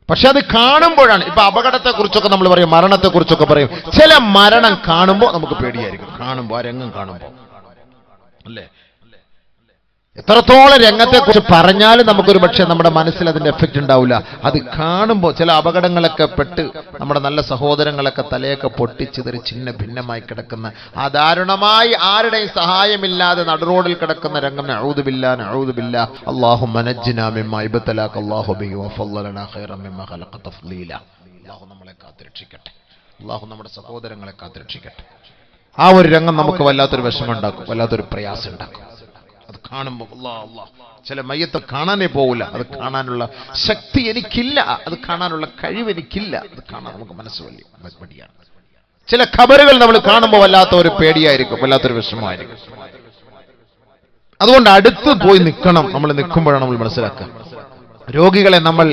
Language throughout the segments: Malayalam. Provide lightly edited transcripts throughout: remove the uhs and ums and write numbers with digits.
പക്ഷെ അത് കാണുമ്പോഴാണ്. ഇപ്പൊ അപകടത്തെ കുറിച്ചൊക്കെ നമ്മൾ പറയും, മരണത്തെ കുറിച്ചൊക്കെ പറയും. ചില മരണം കാണുമ്പോൾ നമുക്ക് പേടിയായിരിക്കും. കാണുമ്പോൾ ആ രംഗം കാണുമ്പോൾ അല്ലേ, എത്രത്തോളം രംഗത്തെക്കുറിച്ച് പറഞ്ഞാലും നമുക്കൊരു പക്ഷേ നമ്മുടെ മനസ്സിൽ അതിന്റെ എഫക്റ്റ് ഉണ്ടാവില്ല. അത് കാണുമ്പോൾ ചില അപകടങ്ങളൊക്കെ പെട്ട് നമ്മുടെ നല്ല സഹോദരങ്ങളൊക്കെ തലയൊക്കെ പൊട്ടിച്ചിതറി ചിന്ന ഭിന്നമായി കിടക്കുന്ന, ആ ദാരുണമായി ആരുടെയും സഹായമില്ലാതെ നടുറോഡിൽ കിടക്കുന്ന രംഗം. നഊദു ബില്ലാഹ് നഊദു ബില്ലാഹ്. അല്ലാഹുമ്മ നജ്ജിനാ മിമ്മാ ഇബ്തലാക അല്ലാഹു ബിഹി വഫളലനാ ഖൈറൻ മിമ്മാ ഖലഖ തഫ്ളീല. അല്ലാഹു നമ്മളെ കാത്തുരക്ഷിക്കട്ടെ. അല്ലാഹു നമ്മുടെ സഹോദരങ്ങളെ കാത്തുരക്ഷിക്കട്ടെ. ആ ഒരു രംഗം നമുക്ക് വല്ലാത്തൊരു വിഷമം ഉണ്ടാക്കും, വല്ലാത്തൊരു പ്രയാസം ഉണ്ടാക്കും. അത് കാണുമ്പോൾ ചില മയ്യത്ത് കാണാനേ പോകില്ല. അത് കാണാനുള്ള ശക്തി എനിക്കില്ല, അത് കാണാനുള്ള കഴിവ് എനിക്കില്ല, അത് കാണാൻ നമുക്ക് മനസ്സ് മടിയാണ്. ചില ഖബറുകൾ നമ്മൾ കാണുമ്പോൾ വല്ലാത്ത ഒരു പേടിയായിരിക്കും, വല്ലാത്തൊരു വിഷമമായിരിക്കും. അതുകൊണ്ട് അടുത്ത് പോയി നിൽക്കണം. നമ്മൾ നിൽക്കുമ്പോഴാണ് നമ്മൾ മനസ്സിലാക്കുക. രോഗികളെ നമ്മൾ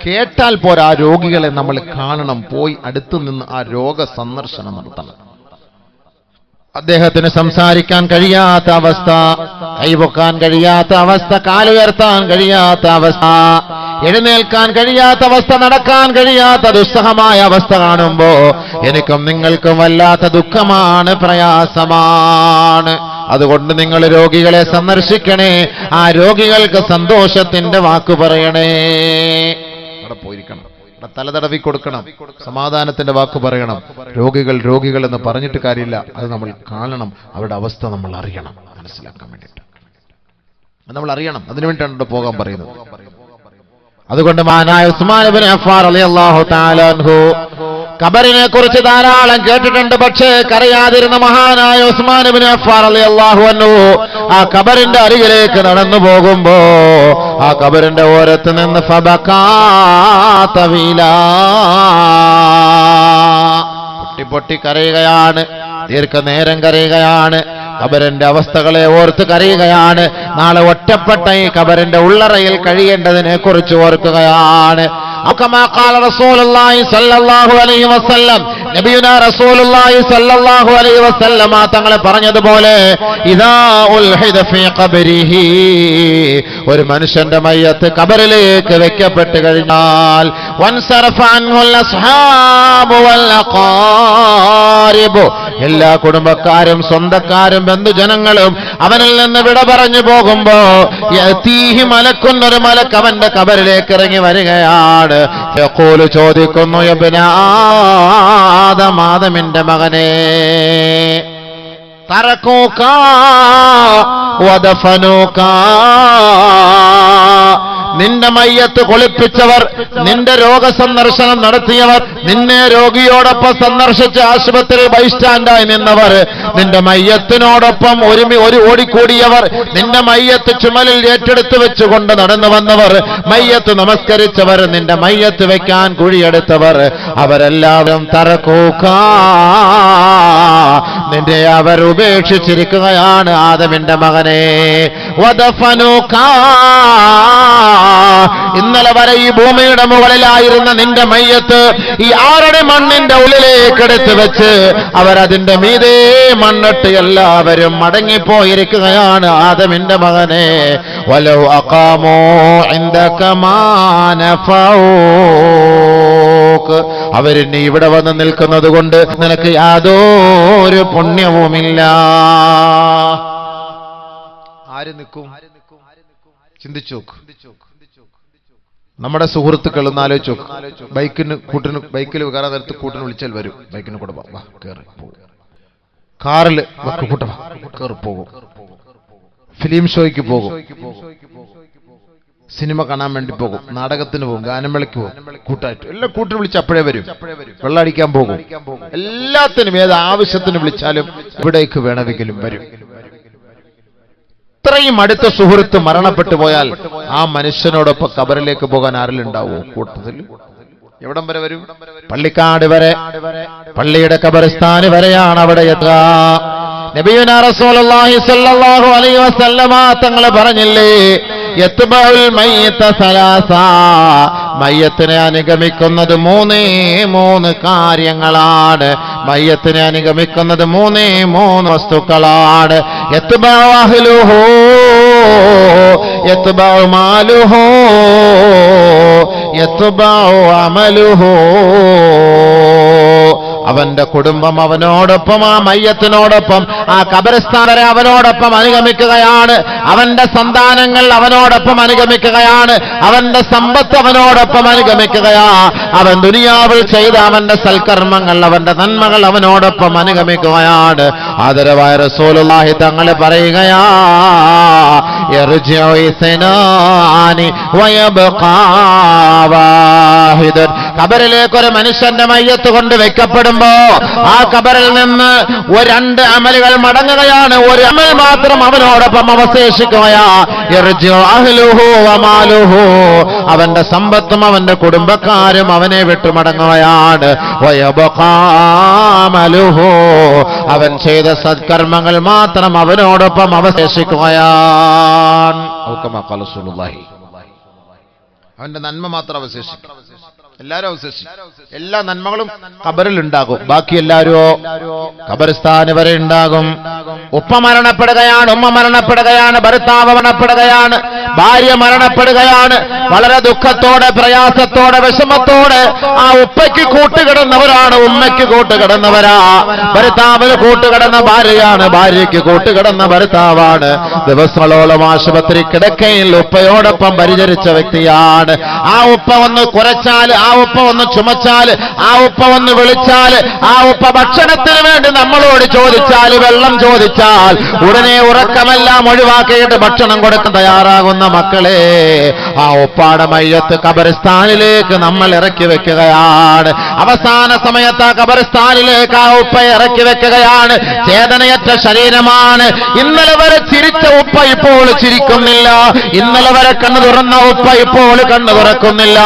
കേട്ടാൽ പോരാ, ആ രോഗികളെ നമ്മൾ കാണണം. പോയി അടുത്ത് നിന്ന് ആ രോഗ സന്ദർശനം നടത്തണം. അദ്ദേഹത്തിന് സംസാരിക്കാൻ കഴിയാത്ത അവസ്ഥ, കൈപൊക്കാൻ കഴിയാത്ത അവസ്ഥ, കാലുയർത്താൻ കഴിയാത്ത അവസ്ഥ, എഴുന്നേൽക്കാൻ കഴിയാത്ത അവസ്ഥ, നടക്കാൻ കഴിയാത്ത ദുസ്സഹമായ അവസ്ഥ കാണുമ്പോ എനിക്കും നിങ്ങൾക്കും വല്ലാത്ത ദുഃഖമാണ്, പ്രയാസമാണ്. അതുകൊണ്ട് നിങ്ങൾ രോഗികളെ സന്ദർശിക്കണേ, ആ രോഗികൾക്ക് സന്തോഷത്തിന്റെ വാക്ക് പറയണേ. അവിടെ പോയിരിക്കണം, തലതടവി കൊടുക്കണം, സമാധാനത്തിന്റെ വാക്ക് പറയണം. രോഗികൾ എന്ന് പറഞ്ഞിട്ട് കാര്യമില്ല, അത് നമ്മൾ കാണണം. അവരുടെ അവസ്ഥ നമ്മൾ അറിയണം, മനസ്സിലാക്കാൻ വേണ്ടിയിട്ട് നമ്മൾ അറിയണം. അതിനു വേണ്ടിയിട്ടാണ് പോകാൻ പറയുന്നത്. അതുകൊണ്ട് മഹാനായ ഉസ്മാൻ ഇബ്നു അഫ്ഫാൻ റളിയല്ലാഹു തആല അൻഹു ഖബറിനെ കുറിച്ച് ധാരാളം കേട്ടിട്ടുണ്ട്. പക്ഷേ കരയാതിരുന്ന മഹാനായ ഉസ്മാൻ ഇബ്നു അഫ്ഫാൻ റളിയല്ലാഹു അൻഹു ആ ഖബറിന്റെ അരികിലേക്ക് നടന്നു പോകുമ്പോ ആ ഖബറിന്റെ ഓരത്ത് നിന്ന് ഫബകാ തവീലാ, പൊട്ടി കരയുകയാണ്, ദീർഘനേരം കരയുകയാണ്. ഖബറിന്റെ അവസ്ഥകളെ ഓർത്ത് കരയുകയാണ്. നാളെ ഒറ്റപ്പെട്ട ഈ ഖബറിന്റെ ഉള്ളറയിൽ കഴിയേണ്ടതിനെ കുറിച്ച് ഓർക്കുകയാണ്. തങ്ങളെ പറഞ്ഞതുപോലെ ഒരു മനുഷ്യന്റെ മയ്യത്ത് ഖബറിലേക്ക് വെക്കപ്പെട്ട് കഴിഞ്ഞാൽ എല്ലാ കുടുംബക്കാരും സ്വന്തക്കാരും ബന്ധുജനങ്ങളും അവനിൽ നിന്ന് വിട പറഞ്ഞു പോകുമ്പോ ഒരു മലക്ക് അവന്റെ ഖബറിലേക്ക് ഇറങ്ങി വരികയാണ്. യഖൂലു ചോദിക്കുന്നു, യബ്ന ആദം, ആദമിന്റെ മകനെ, തറകൂക വദഫനൂക, നിന്റെ മയ്യത്ത് കുളിപ്പിച്ചവർ, നിന്റെ രോഗസന്ദർശനം നടത്തിയവർ, നിന്നെ രോഗിയോടൊപ്പം സന്ദർശിച്ച് ആശുപത്രിയിൽ ബൈസ്റ്റാൻഡായി നിന്നവർ, നിന്റെ മയ്യത്തിനോടൊപ്പം ഓടിക്കൂടിയവർ, നിന്റെ മയ്യത്ത് ചുമലിൽ ഏറ്റെടുത്ത് വെച്ചുകൊണ്ട് നടന്നു വന്നവർ, മയ്യത്ത് നമസ്കരിച്ചവർ, നിന്റെ മയ്യത്ത് വെക്കാൻ കുഴിയെടുത്തവർ, അവരെല്ലാവരും തറക്കൂക, നിന്റെ അവർ ഉപേക്ഷിച്ചിരിക്കുകയാണ് ആദമിന്റെ മകനെ. വദഫനൂക, ഇന്നലെ വരെ ഈ ഭൂമിയുടെ മുകളിലായിരുന്ന നിന്റെ മയ്യത്ത് ഈ ആരുടെ മണ്ണിന്റെ ഉള്ളിലേക്ക് എടുത്തു വെച്ച് അവരതിന്റെ മീതെ മണ്ണിട്ട് എല്ലാവരും മടങ്ങിപ്പോയിരിക്കുകയാണ് ആദമിന്റെ മകനെ. വലൗ അഖാമൂ ഇൻദക മാ നഫഊക, അവരിനി ഇവിടെ വന്ന് നിൽക്കുന്നത് കൊണ്ട് നിനക്ക് യാതൊരു പുണ്യവുമില്ല. ആര് നിൽക്കും? ചിന്തിച്ചു നോക്ക്. നമ്മുടെ സുഹൃത്തുക്കൾ ഒന്ന് ആലോചിച്ച് നോക്ക്. ബൈക്കിൽ കയറാൻ നേരത്ത് കൂട്ടിന് വിളിച്ചാൽ വരും, ബൈക്കിന് കൂടെ വാ കയറി പോകും, കാറിൽ കൂട്ട കയറി പോകും, ഫിലിം ഷോയ്ക്ക് പോകും, സിനിമ കാണാൻ വേണ്ടി പോകും, നാടകത്തിന് പോകും, ഗാനമേളയ്ക്ക് പോകും, കൂട്ടായിട്ട് എല്ലാം കൂട്ടിന് വിളിച്ച് അപ്പോഴേ വരും. വെള്ളമടിക്കാൻ പോകും, എല്ലാത്തിനും ഏത് ആവശ്യത്തിന് വിളിച്ചാലും ഇവിടേക്ക് വേണമെങ്കിലും വരും. ഇത്രയും അടുത്ത സുഹൃത്ത് മരണപ്പെട്ടു പോയാൽ ആ മനുഷ്യനോടൊപ്പം ഖബറിലേക്ക് പോകാൻ ആരിലുണ്ടാവോ കൂട്ടത്തിൽ? എവിടം വരെ വരും? പള്ളിക്കാട് വരെ, പള്ളിയുടെ ഖബറിസ്ഥാന് വരെയാണ് അവിടെ എത്തുക. നബിയുനാ റസൂലുള്ളാഹി സ്വല്ലല്ലാഹു അലൈഹി വസല്ലമ തങ്ങൾ പറഞ്ഞില്ലേ, യത്ബഉൽ മയ്യിത സലാസ, മയ്യത്തിനെ അനുഗമിക്കുന്നത് മൂന്ന് കാര്യങ്ങളാണ്. മയ്യത്തിനെ അനുഗമിക്കുന്നത് മൂന്ന് വസ്തുക്കളാണ്. യത്ബഉ അഹ്ലുഹു, യത്ബഉ മാലുഹു, യത്ബഉ അമലുഹു, അവന്റെ കുടുംബം അവനോടൊപ്പം, ആ മയ്യത്തിനോടൊപ്പം, ആ ഖബർസ്ഥാൻ വരെ അവനോടൊപ്പം അനുഗമിക്കുകയാണ്. അവന്റെ സന്താനങ്ങൾ അവനോടൊപ്പം അനുഗമിക്കുകയാണ്. അവന്റെ സമ്പത്ത് അവനോടൊപ്പം അനുഗമിക്കുകയാ. അവൻ ദുനിയാവിൽ ചെയ്ത അവന്റെ സൽക്കർമ്മങ്ങൾ, അവന്റെ നന്മകൾ അവനോടൊപ്പം അനുഗമിക്കുകയാണ്. ആദരവായ റസൂലുള്ളാഹി തങ്ങൾ പറയുകയാ, യർജിഉ ഇസ്നാനി വയബ്ഖാ വാഹിദൻ. ഖബറിലേക്ക് ഒരു മനുഷ്യന്റെ മയ്യത്ത് കൊണ്ട് വെക്കപ്പെടും, ആ ഖബറിൽ നിന്ന് രണ്ട് അമലുകൾ മടങ്ങുകയാണ്. ഒരു അമൽ മാത്രം അവനോടൊപ്പം അവശേഷിക്കുകയാ. യർജിഉ അഹ്ലുഹു വമാലുഹു, അവന്റെ സമ്പത്തും അവന്റെ കുടുംബക്കാരും അവനെ വിട്ടു മടങ്ങുകയാണ്. വയബ്ഖാ അമലുഹു, അവൻ ചെയ്ത സത്കർമ്മങ്ങൾ മാത്രം അവനോടൊപ്പം അവശേഷിക്കുകയാണ്. അവന്റെ നന്മ മാത്രം അവശേഷിക്കും. എല്ലാവരും അവശേഷിക്കും. എല്ലാ നന്മകളും ഖബറിൽ ഉണ്ടാകും. ബാക്കി എല്ലാവരോ ഖബർസ്ഥാന് വരെ ഉണ്ടാകും. ഉപ്പ മരണപ്പെടുകയാണ്, ഉമ്മ മരണപ്പെടുകയാണ്, ഭർത്താവ് മരണപ്പെടുകയാണ്, ഭാര്യ മരണപ്പെടുകയാണ്. വളരെ ദുഃഖത്തോടെ, പ്രയാസത്തോടെ, വിഷമത്തോടെ ആ ഉപ്പയ്ക്ക് കൂട്ടുകിടന്നവരാണ്, ഉമ്മയ്ക്ക് കൂട്ടുകിടന്നവരാ. ഭർത്താവിന് കൂട്ടുകിടന്ന ഭാര്യയാണ്, ഭാര്യയ്ക്ക് കൂട്ടുകിടന്ന ഭർത്താവാണ്. ദിവസങ്ങളോളം ആശുപത്രി കിടക്കയിൽ ഉപ്പയോടൊപ്പം പരിചരിച്ച വ്യക്തിയാണ്. ആ ഉപ്പ ഒന്ന് കുറച്ചാൽ, ആ ഉപ്പ ഒന്ന് ചുമച്ചാൽ, ആ ഉപ്പ ഒന്ന് വിളിച്ചാൽ, ആ ഉപ്പ ഭക്ഷണത്തിന് വേണ്ടി നമ്മളോട് ചോദിച്ചാൽ, വെള്ളം ചോദിച്ചാൽ ഉടനെ ഉറക്കമെല്ലാം ഒഴിവാക്കിയിട്ട് ഭക്ഷണം കൊടുക്കാൻ തയ്യാറാകുന്ന മക്കളെ, ആ ഉപ്പാടെ മയ്യത്ത് ഖബർസ്ഥാനിലേക്ക് നമ്മൾ ഇറക്കി വെക്കുകയാണ്. അവസാന സമയത്ത് ആ ഖബർസ്ഥാനിലേക്ക് ആ ഉപ്പ ഇറക്കി വെക്കുകയാണ്. ചേതനയറ്റ ശരീരമാണ്. ഇന്നലെ വരെ ചിരിച്ച ഉപ്പ ഇപ്പോൾ ചിരിക്കുന്നില്ല. ഇന്നലെ വരെ കണ്ണു തുറന്ന ഉപ്പ ഇപ്പോൾ കണ്ണു തുറക്കുന്നില്ല.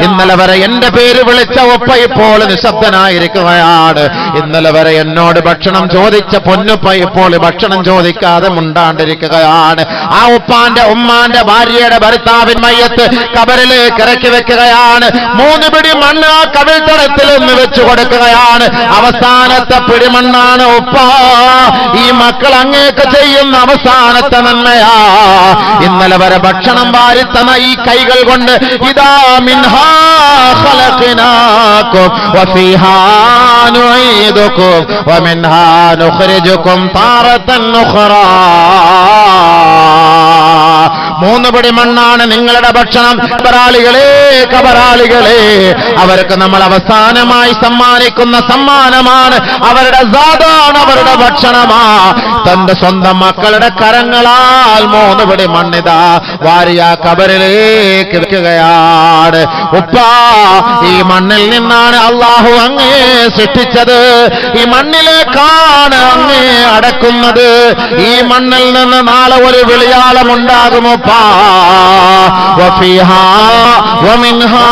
ഇന്നലെ വരെ എന്റെ പേര് വിളിച്ച ഉപ്പ ഇപ്പോൾ നിശബ്ദനായിരിക്കുകയാണ്. ഇന്നലെ വരെ എന്നോട് ഭക്ഷണം ചോദിച്ച പൊന്നുപ്പ ഇപ്പോൾ ഭക്ഷണം ചോദിക്കാതെ മുണ്ടാണ്ടിരിക്കുകയാണ്. ആ ഉപ്പാന്റെ, ഉമ്മാന്റെ, ഭാര്യയുടെ, ഭർത്താവിൻ മയ്യത്ത് ഖബറിലേക്ക് ഇറക്കി വെക്കുകയാണ്. 3 പിടി മണ്ണ് ആ കവിൾത്തടത്തിൽ നിന്ന് വെച്ചു കൊടുക്കുകയാണ്. അവസാനത്തെ പിടിമണ്ണാണ് ഉപ്പ. ഈ മക്കൾ അങ്ങേക്ക് ചെയ്യുന്ന അവസാനത്തെ നന്മയാ. ഇന്നലെ വരെ ഭക്ഷണം വാരിത്തന്ന ഈ കൈകൾ കൊണ്ട് ഇതാ മിൻഹാ ഖലഖനാകും വഫീഹാ നുഈദുകും വമിൻഹാ നുഖ്രിജുകും താറതൻ ഉഖ്റാ. 3 പിടി മണ്ണാണ് നിങ്ങളുടെ ഭക്ഷണം. കബറാളികളെ, കബറാളികളെ, അവർക്ക് നമ്മൾ അവസാനമായി സമ്മാനിക്കുന്ന സമ്മാനമാണ്. അവരുടെ സാധാണ്, അവരുടെ ഭക്ഷണമാ. തന്റെ സ്വന്തം മക്കളുടെ കരങ്ങളാൽ 3 പിടി മണ്ണിതാ വാരിയ കബറിലേക്ക് വെക്കുകയാണ്. ഉപ്പ, ഈ മണ്ണിൽ നിന്നാണ് അള്ളാഹു അങ്ങേ സൃഷ്ടിച്ചത്. ഈ മണ്ണിലേക്കാണ് അങ്ങേ അടക്കുന്നത്. ഈ മണ്ണിൽ നിന്ന് നാളെ ഒരു വിളിയാളമുണ്ടാകും ഉപ്പ. വഫീഹാ വമിൻഹാ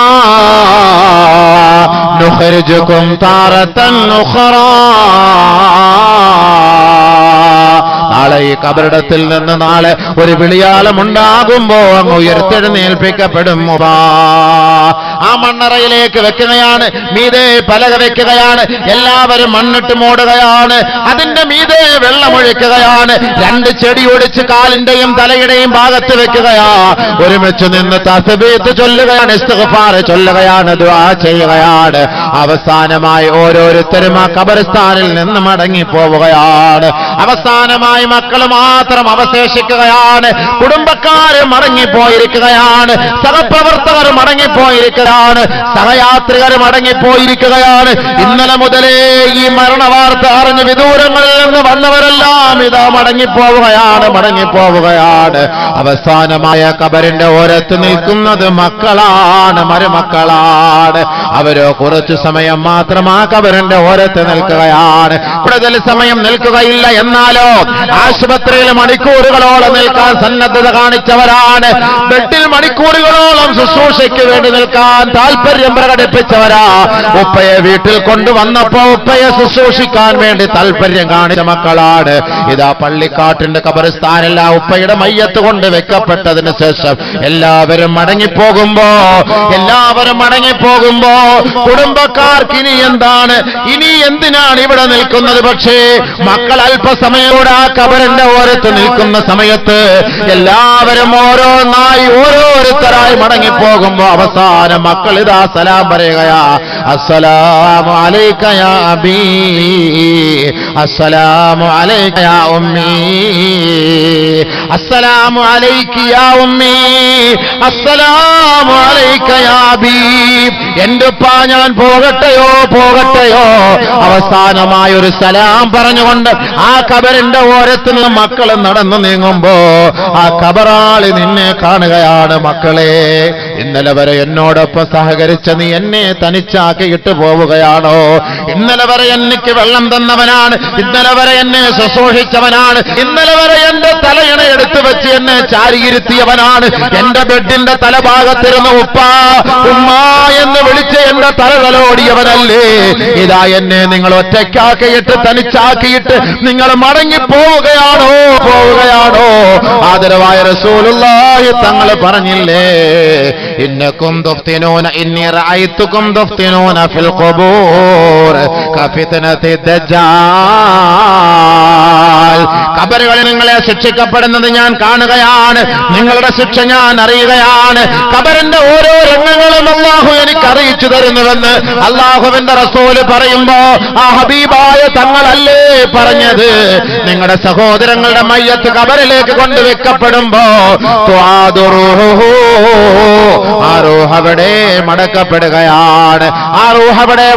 നുഖ്രിജുകും താറതൻ ഉഖ്റാ. നാളെ ഈ കബറിടത്തിൽ നിന്ന് നാളെ ഒരു വിളിയാളം ഉണ്ടാകുമ്പോ അങ്ങ് ഉയർത്തെഴുന്നേൽപ്പിക്കപ്പെടും. ആ മണ്ണറയിലേക്ക് വെക്കുകയാണ്. മീതെ പലക വെക്കുകയാണ്. എല്ലാവരും മണ്ണിട്ട് മൂടുകയാണ്. അതിന്റെ മീതെ വെള്ളമൊഴിക്കുകയാണ്. 2 ചെടി ഒടിച്ച് കാലിന്റെയും തലയുടെയും ഭാഗത്ത് വെക്കുകയാ. ഒരുമിച്ച് നിന്ന് തസ്ബീഹ് ചൊല്ലുകയാണ്, ഇസ്തിഗ്ഫാർ ചൊല്ലുകയാണ്, ദുആ ചെയ്യുകയാണ്. അവസാനമായി ഓരോരുത്തരും ആ ഖബർസ്ഥാനിൽ നിന്ന് മടങ്ങിപ്പോവുകയാണ്. അവസാനമായി മക്കൾ മാത്രം അവശേഷിക്കുകയാണ്. കുടുംബക്കാർ മടങ്ങിപ്പോയിരിക്കുകയാണ്. സഹപ്രവർത്തകർ മടങ്ങിപ്പോയിരിക്കുകയാണ്. സഹയാത്രികർ മടങ്ങിപ്പോയിരിക്കുകയാണ്. ഇന്നലെ മുതലേ ഈ മരണവാർത്ത അറിഞ്ഞ് വിദൂരങ്ങളിൽ നിന്ന് വന്നവരെല്ലാം ഇതാ മടങ്ങിപ്പോവുകയാണ്, മടങ്ങിപ്പോവുകയാണ്. അവസാനമായ ഖബറിന്റെ ഓരത്ത് നിൽക്കുന്നത് മക്കളാണ്, മരുമക്കളാണ്. അവരോ കുറച്ചു സമയം മാത്രം ആ ഖബറിന്റെ ഓരത്ത് നിൽക്കുകയാണ്. കൂടുതൽ സമയം നിൽക്കുകയില്ല. എന്നാലോ ആശുപത്രിയിൽ മണിക്കൂറുകളോളം നിൽക്കാൻ സന്നദ്ധത കാണിച്ചവരാണ്. ബെഡിൽ മണിക്കൂറുകളോളം ശുശ്രൂഷയ്ക്ക് വേണ്ടി നിൽക്കാൻ താല്പര്യം താല്പര്യം പ്രകടിപ്പിച്ചവരാ. ഉപ്പയെ വീട്ടിൽ കൊണ്ടുവന്നപ്പോ ഉപ്പയെ ശുശ്രൂഷിക്കാൻ വേണ്ടി താല്പര്യം കാണിച്ച മക്കളാണ്. ഇതാ പള്ളിക്കാട്ടിന്റെ ഖബറിസ്ഥാനിൽ ആ ഉപ്പയുടെ മയ്യത്ത് കൊണ്ട് വെക്കപ്പെട്ടതിന് ശേഷം എല്ലാവരും മടങ്ങിപ്പോകുമ്പോ കുടുംബക്കാർക്ക് ഇനി എന്താണ്, ഇനി എന്തിനാണ് ഇവിടെ നിൽക്കുന്നത്? പക്ഷേ മക്കൾ അല്പസമയോടെ ആ ഖബറിന്റെ ഓരത്ത് നിൽക്കുന്ന സമയത്ത് എല്ലാവരും ഓരോരുത്തരായി മടങ്ങിപ്പോകുമ്പോ അവസാനം മക്കൾ ഇതാ സലാം പറയുകയാ, അസ്സലാമു അലൈക യാ അബീ, അസ്സലാമു അലൈക യാ ഉമ്മീ, അസ്സലാമു അലൈകി യാ ഉമ്മീ, അസ്സലാമു അലൈക യാ അബീ. എന്റെ ഉപ്പാ ഞാൻ പോകട്ടെയോ അവസാനമായ ഒരു സലാം പറഞ്ഞുകൊണ്ട് ആ ഖബറിന്റെ ഓരത്ത് നിന്ന് മക്കൾ നടന്നു നീങ്ങുമ്പോ ആ ഖബറാളി നിന്നെ കാണുകയാണ്. മക്കളെ, ഇന്നലെ വരെ എന്നോടൊപ്പം സഹകരിച്ച നീ എന്നെ തനിച്ചാക്കിയിട്ട് പോവുകയാണോ? ഇന്നലെ വരെ എനിക്ക് വെള്ളം തന്നവനാണ്, ഇന്നലെ വരെ എന്നെ ശുശ്രൂഷിച്ചവനാണ്, ഇന്നലെ വരെ എന്റെ തലയിണ എടുത്തു വെച്ച് എന്നെ ചാരിയിരുത്തിയവനാണ്, എന്റെ ബെഡിന്റെ തലഭാഗത്തിരുന്ന് ഉപ്പാ ഉമ്മാ എന്ന് വിളിച്ച് എന്റെ തലതലോടിയവനല്ലേ? ഇതാ എന്നെ നിങ്ങൾ ഒറ്റയ്ക്കാക്കിയിട്ട് തനിച്ചാക്കിയിട്ട് നിങ്ങൾ മടങ്ങി പോവുകയാണോ? ആദരവായ റസൂലുള്ളാഹി തങ്ങൾ പറഞ്ഞില്ലേ, ഇന്നകും തുഫ്തിനൂന ഇന്നി റഅയ്തുകും തുഫ്തിനൂന ഫിൽ ഖുബൂർ കഫിത്നതി ദജ്ജാൽ. ഖബറുകളിൽ നിങ്ങളെ ശിക്ഷിക്കപ്പെടുന്നത് ഞാൻ കാണുകയാണ്, നിങ്ങളുടെ ശിക്ഷ ഞാൻ അറിയുകയാണ്. ഖബറിന്റെ ഓരോ രംഗങ്ങളും അല്ലാഹു എനിക്ക് അറിയിച്ചു തരുന്നുവെന്ന് അല്ലാഹുവിന്റെ റസൂല് പറയുമ്പോ ആ ഹബീബായ തങ്ങളല്ലേ പറഞ്ഞത്, നിങ്ങളുടെ സഹോദരങ്ങളുടെ മയ്യത്ത് ഖബറിലേക്ക് കൊണ്ടുവെക്കപ്പെടുമ്പോ ആ റൂഹ് അവിടെ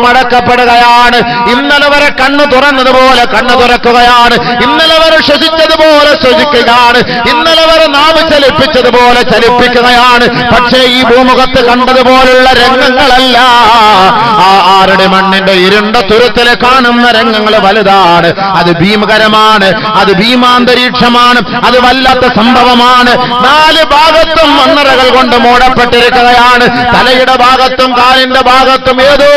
മടക്കപ്പെടുകയാണ്. ഇന്നലെ വരെ കണ്ണു തുറന്നതുപോലെ കണ്ണു തുറക്കുകയാണ്, ഇന്നലെ വരെ ശ്വസിച്ചതുപോലെ ശ്വസിക്കുകയാണ്, ഇന്നലെ വരെ നാവ് ചലിപ്പിച്ചതുപോലെ ചലിപ്പിക്കുകയാണ്. പക്ഷേ ഈ ഭൂമുഖത്ത് കണ്ടതുപോലുള്ള രംഗങ്ങളല്ല. ആ ആരുടെ മണ്ണിന്റെ ഇരുണ്ട തുരുത്തിലെ കാണുന്ന രംഗങ്ങൾ വലുതാണ്, അത് ഭീമകരമാണ്, അത് ഭീമാന്തരീക്ഷമാണ്, അത് വല്ലാത്ത സംഭവമാണ്. 4 ഭാഗത്തും മണ്ണറകൾ കൊണ്ട് മൂടപ്പെട്ടിരിക്കുകയാണ്. തലയുടെ ഭാഗത്തും കാലിന്റെ ഭാഗത്തും ഏതോ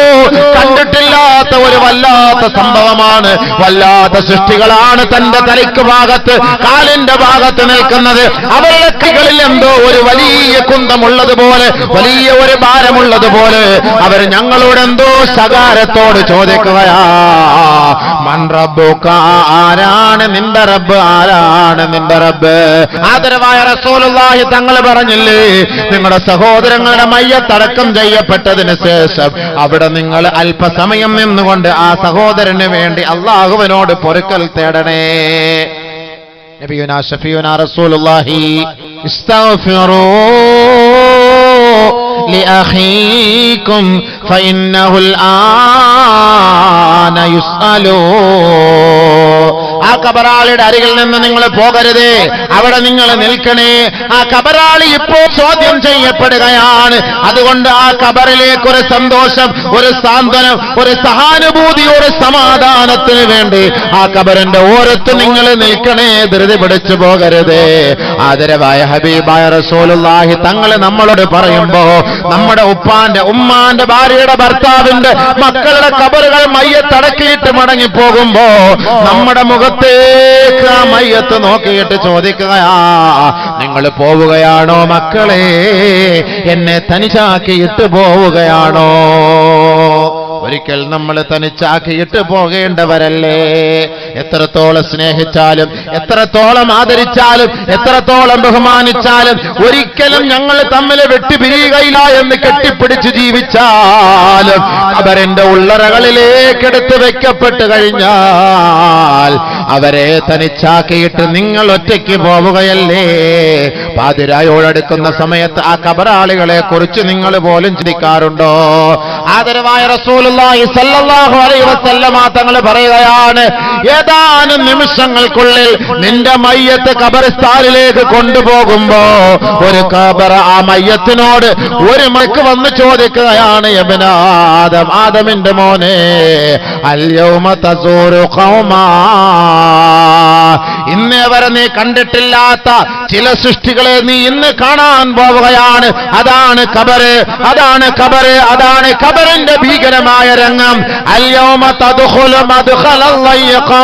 കണ്ടിട്ടില്ലാത്ത ഒരു വല്ലാത്ത സംഭവമാണ്. വല്ലാത്ത സൃഷ്ടികളാണ് തന്റെ തലയ്ക്ക് ഭാഗത്ത് കാലിന്റെ ഭാഗത്ത് നിൽക്കുന്നത്. അവരുടെ കൈകളിൽ എന്തോ ഒരു വലിയ കുന്തമുള്ളതുപോലെ, വലിയ ഒരു ഭാരമുള്ളതുപോലെ അവർ ഞങ്ങളോട് എന്തോ ശകാരത്തോട് ചോദിക്കുകയാ, മൻ റബ്ബുക, ആരാണ് നിന്റെ റബ്ബ്, ആരാണ് നിന്റെ റബ്ബ്? ആദരവായ റസൂലുള്ളാഹി തങ്ങൾ പറഞ്ഞില്ലേ, നിങ്ങളുടെ സഹോദരങ്ങളുടെ മയ്യത്തടക്കം ചെയ്യപ്പെട്ടതിന് ശേഷം അവിടെ നിങ്ങൾ അല്പസമയം നിന്നുകൊണ്ട് ആ സഹോദരന് വേണ്ടി അല്ലാഹുവിനോട് പൊറുക്കൽ തേടണേ. നബിയുനാ ഷഫീഉനാ റസൂലുള്ളാഹി ഇസ്തഗ്ഫിറൂ لأخيكم فإنه الآن يسألو. ആ കബറാളിയുടെ അരികിൽ നിന്ന് നിങ്ങൾ പോകരുതേ, അവിടെ നിങ്ങൾ നിൽക്കണേ. ആ കബറാളി ഇപ്പോൾ ചോദ്യം ചെയ്യപ്പെടുകയാണ്. അതുകൊണ്ട് ആ കബറിലേക്ക് ഒരു സന്തോഷം, ഒരു സാന്ത്വനം, ഒരു സഹാനുഭൂതി, ഒരു സമാധാനത്തിന് വേണ്ടി ആ കബറിന്റെ ഓരത്ത് നിങ്ങൾ നിൽക്കണേ, ധൃതി പിടിച്ചു പോകരുതേ. ആദരവായ ഹബീബായ റസൂലുള്ളാഹി തങ്ങൾ നമ്മളോട് പറയുമ്പോ നമ്മുടെ ഉപ്പാന്റെ, ഉമ്മാന്റെ, ഭാര്യയുടെ, ഭർത്താവിന്റെ, മക്കളുടെ കബറുകൾ മയ്യത്തടക്കിയിട്ട് മടങ്ങിപ്പോകുമ്പോ നമ്മുടെ മുഖത്തേക്ക് ആ മയ്യത്ത് നോക്കിയിട്ട് ചോദിക്കുകയാ, നിങ്ങൾ പോവുകയാണോ മക്കളെ? എന്നെ തനിച്ചാക്കിയിട്ട് പോവുകയാണോ? ഒരിക്കൽ നമ്മൾ തനിച്ചാക്കിയിട്ട് പോകേണ്ടവരല്ലേ? എത്രത്തോളം സ്നേഹിച്ചാലും, എത്രത്തോളം ആദരിച്ചാലും, എത്രത്തോളം ബഹുമാനിച്ചാലും ഒരിക്കലും ഞങ്ങൾ തമ്മിൽ വെട്ടിപിരിയുകയില്ല എന്ന് കെട്ടിപ്പിടിച്ച് ജീവിച്ചാലും അവരെന്റെ ഉള്ളറകളിലേക്കെടുത്ത് വെക്കപ്പെട്ട് കഴിഞ്ഞാൽ അവരെ തനിച്ചാക്കിയിട്ട് നിങ്ങൾ ഒറ്റയ്ക്ക് പോവുകയല്ലേ? പാതിരായോടടുക്കുന്ന സമയത്ത് ആ കബറാളികളെ കുറിച്ച് നിങ്ങൾ പോലും ചിന്തിക്കാറുണ്ടോ? ആദരവായ റസൂലുള്ളാഹി സ്വല്ലല്ലാഹു അലൈഹി വസല്ലമ തങ്ങൾ പറയുകയാണ്, ഏതാനും നിമിഷങ്ങൾക്കുള്ളിൽ നിന്റെ മയ്യത്ത് ഖബർസ്ഥാനിലേക്ക് കൊണ്ടുപോകുമ്പോ ഒരു ഖബർ ആ മയ്യത്തിനോട് ഒരു മലക്ക് വന്ന് ചോദിക്കുകയാണ്, യബ്ന ആദം, ആദമിന്റെ മോനെ, അൽ യൗമ തസൂറു ഖൗമാ, ഇന്നേ വരെ നീ കണ്ടിട്ടില്ലാത്ത ചില സൃഷ്ടികളെ നീ ഇന്ന് കാണാൻ പോവുകയാണ്. അതാണ് ഖബറ്, അതാണ് ഖബറ്, അതാണ് ഖബറിന്റെ ഭീകരമായ രംഗം. അൽ യൗമ തദ്ഖുലു മദ്ഖലൽ ലയ്ഖാ,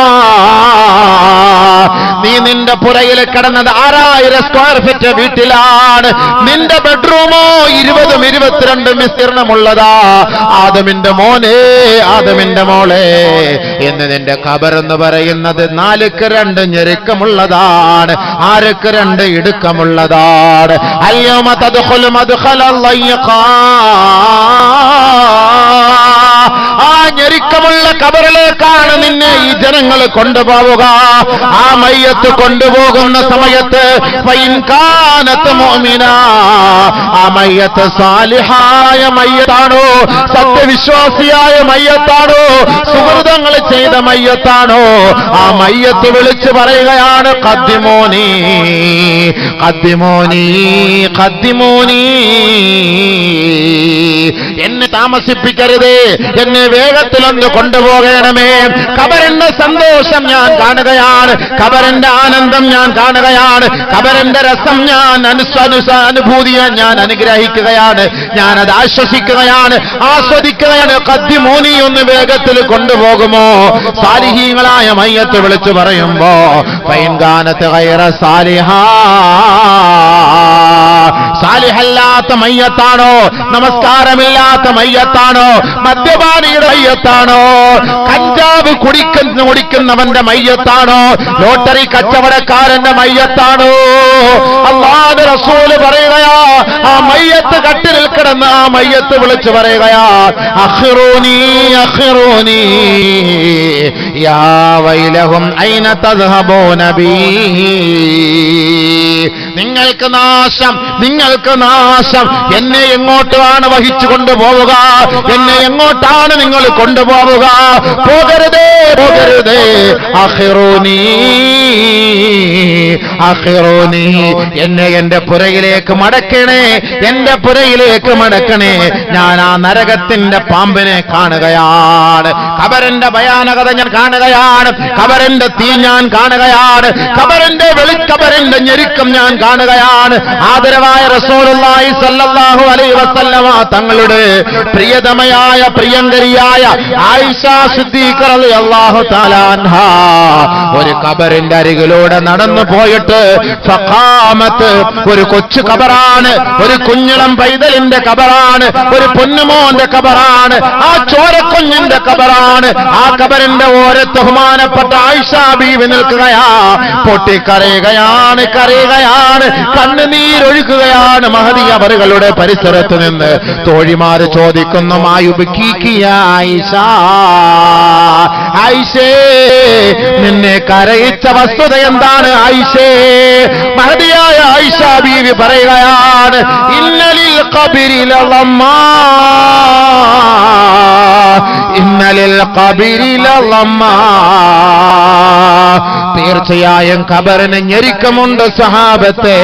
നീ നിന്റെ പുരയിൽ കിടന്നത് 6000 സ്ക്വയർ ഫീറ്റ് വീട്ടിലാണ്. നിന്റെ ബെഡ്റൂമോ 20-22 വിസ്തീർണമുള്ളതാ. ആദമിന്റെ മോനെ, ആദമിന്റെ മോളെ, എന്ന് നിന്റെ ഖബർ എന്ന് പറയുന്നത് 4ക്ക് 2 ഞെരുക്കമുള്ളതാണ്, 6ക്ക് 2 ഇടുക്കമുള്ളതാണ്. അൽ യൗമ തദ്ഖുലു മദ്ഖലൽ ലയ്ഖാ, ആ ഞെരുക്കമുള്ള ഖബറിലേക്കാണ് നിന്നെ ഈ ജനങ്ങൾ കൊണ്ടുപോവുക. ആ മയ്യത്ത് കൊണ്ടുപോകുന്ന സമയത്ത് ഫൈൻ കാനത്ത് മുഅ്മിനാ, ആ മയ്യത്ത് സാലിഹായ മയ്യത്താണോ, സത്യവിശ്വാസിയായ മയ്യത്താണോ, സുഹൃതങ്ങൾ ചെയ്ത മയ്യത്താണോ, ആ മയ്യത്ത് വിളിച്ചു പറയുകയാണ്, ഖദ്ദിമൂനി ഖദ്ദിമൂനി ഖദ്ദിമൂനി, എന്നെ താമസിപ്പിക്കരുതേ, എന്നെ വേഗത്തിലൊന്ന് കൊണ്ടുപോകണമേ. ഖബറിന്റെ സന്തോഷം ഞാൻ കാണുകയാണ്, ഖബറിന്റെ ആനന്ദം ഞാൻ കാണുകയാണ്, ഖബറിന്റെ രസം ഞാൻ അനുഭൂതിയെ ഞാൻ അനുഗ്രഹിക്കുകയാണ്, ഞാനത് ആശ്വസിക്കുകയാണ്, ആസ്വദിക്കുകയാണ്. ഖദ്ദിമൂനി, ഒന്ന് വേഗത്തിൽ കൊണ്ടുപോകുമോ? സാലിഹീങ്ങളായ മയ്യത്ത് വിളിച്ചു പറയുമ്പോ ഫൈൻ കാനത്ത് ഗൈറ സാലിഹാ, സാലിഹല്ലാത്ത മയ്യത്താണോ, നമസ്കാരമില്ലാത്ത മയ്യത്താണോ, മദ്യപാനിയുടെ മയ്യത്താണോ, കഞ്ചാവ് കുടിക്കുന്നവന്റെ മയ്യത്താണോ, ലോട്ടറി കച്ചവടക്കാരന്റെ മയ്യത്താണോ, അല്ലാഹുവിന്റെ റസൂല് പറയുകയാ, ആ മയ്യത്ത് കട്ടിലിൽ കിടന്ന് ആ മയ്യത്ത് വിളിച്ചു പറയുകയാ, അഖിറൂനി അഖിറൂനി യാ വൈലഹും ഐന തദ്ഹബൂന ബി, നിങ്ങൾക്ക് നാശം, നിങ്ങൾക്ക് നാശം, എന്നെ എങ്ങോട്ടാണ് വഹിച്ചു കൊണ്ടുപോവുക, എന്നെ എങ്ങോട്ടാണ് നിങ്ങൾ കൊണ്ടുപോവുക? പോകരുതേ, പോകരുതേ. അഖിറൂനി അഖിറൂനി, എന്നെ എന്റെ പുരയിലേക്ക് മടക്കണേ, എന്റെ പുരയിലേക്ക് മടക്കണേ. ഞാൻ ആ നരകത്തിന്റെ പാമ്പിനെ കാണുകയാണ്, ഖബറിന്റെ ഭയാനകത ഞാൻ കാണുകയാണ്, ഖബറിന്റെ തീ ഞാൻ കാണുകയാണ്, ഖബറിന്റെ ഖബറിന്റെ ഞെരുക്കം ഞാൻ കാണുകയാണ്. ആദരവായ റസൂലുള്ളാഹി സ്വല്ലല്ലാഹു അലൈഹി വസല്ലമ തങ്ങളുടെ പ്രിയതമയായ പ്രിയങ്കരിയായ ആയിഷ സിദ്ദീഖ റളിയല്ലാഹു തആല അൻഹാ ഒരു ഖബറിന്റെ അരികിലൂടെ നടന്നു പോയിട്ട് ഫഖാമത്ത്, ഒരു കൊച്ചു ഖബറാണ്, ഒരു കുഞ്ഞിളം പൈതലിന്റെ ഖബറാണ്, ഒരു പൊന്നുമോന്റെ ഖബറാണ്, ആ ചോരക്കുഞ്ഞിന്റെ ഖബറാണ്. ആ ഖബറിന്റെ ഓരത്ത് ബഹുമാനപ്പെട്ട ആയിഷ ബീവി നിൽക്കുകയാ, പൊട്ടിക്കരയുകയാണ്, കരയുകയാണ്, കണ്ണുനീരൊഴുക്കുകയാണ്. മഹദി അവറുകളുടെ പരിസരത്ത് നിന്ന് തോഴിമാര് ചോദിക്കുന്നു, മായുബ്കീകിയ ആയിഷ, ആയിഷേ, നിന്നെ കരയിച്ച വസ്തുത എന്താണ് ആയിഷേ? മഹദിയായ ആയിഷ ബീവി പറയുകയാണ്, ഇന്നലിൽ ഖബരിൽ ലമ്മാ, ഇന്നലിൽ ഖബരിൽ ലമ്മാ, തീർച്ചയായും ഖബറിന് ഞെരുക്കമുണ്ട് സഹാബത്തെ.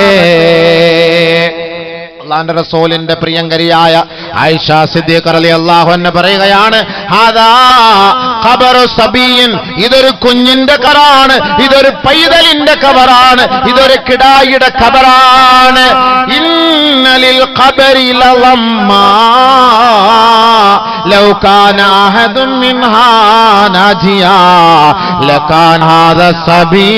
അല്ലാഹുവിന്റെ റസൂലിന്റെ പ്രിയങ്കരിയായ ആയിഷ സിദ്ദീഖ റളിയല്ലാഹു അൻഹ പറയുകയാണ്, ഹാദാ ഖബറു സബീൻ, ഇതൊരു കുഞ്ഞിന്റെ ഖബറാണ്, ഇതൊരു പൈതലിന്റെ ഖബറാണ്, ഇതൊരു കിടായിയുടെ ഖബറാണ്. ഇന്നലിൽ ഖബരി ലമ്മാ ലൗ കാന അഹദും മിൻഹാ നാജിയാ ലകാന ഹാദാ സബീ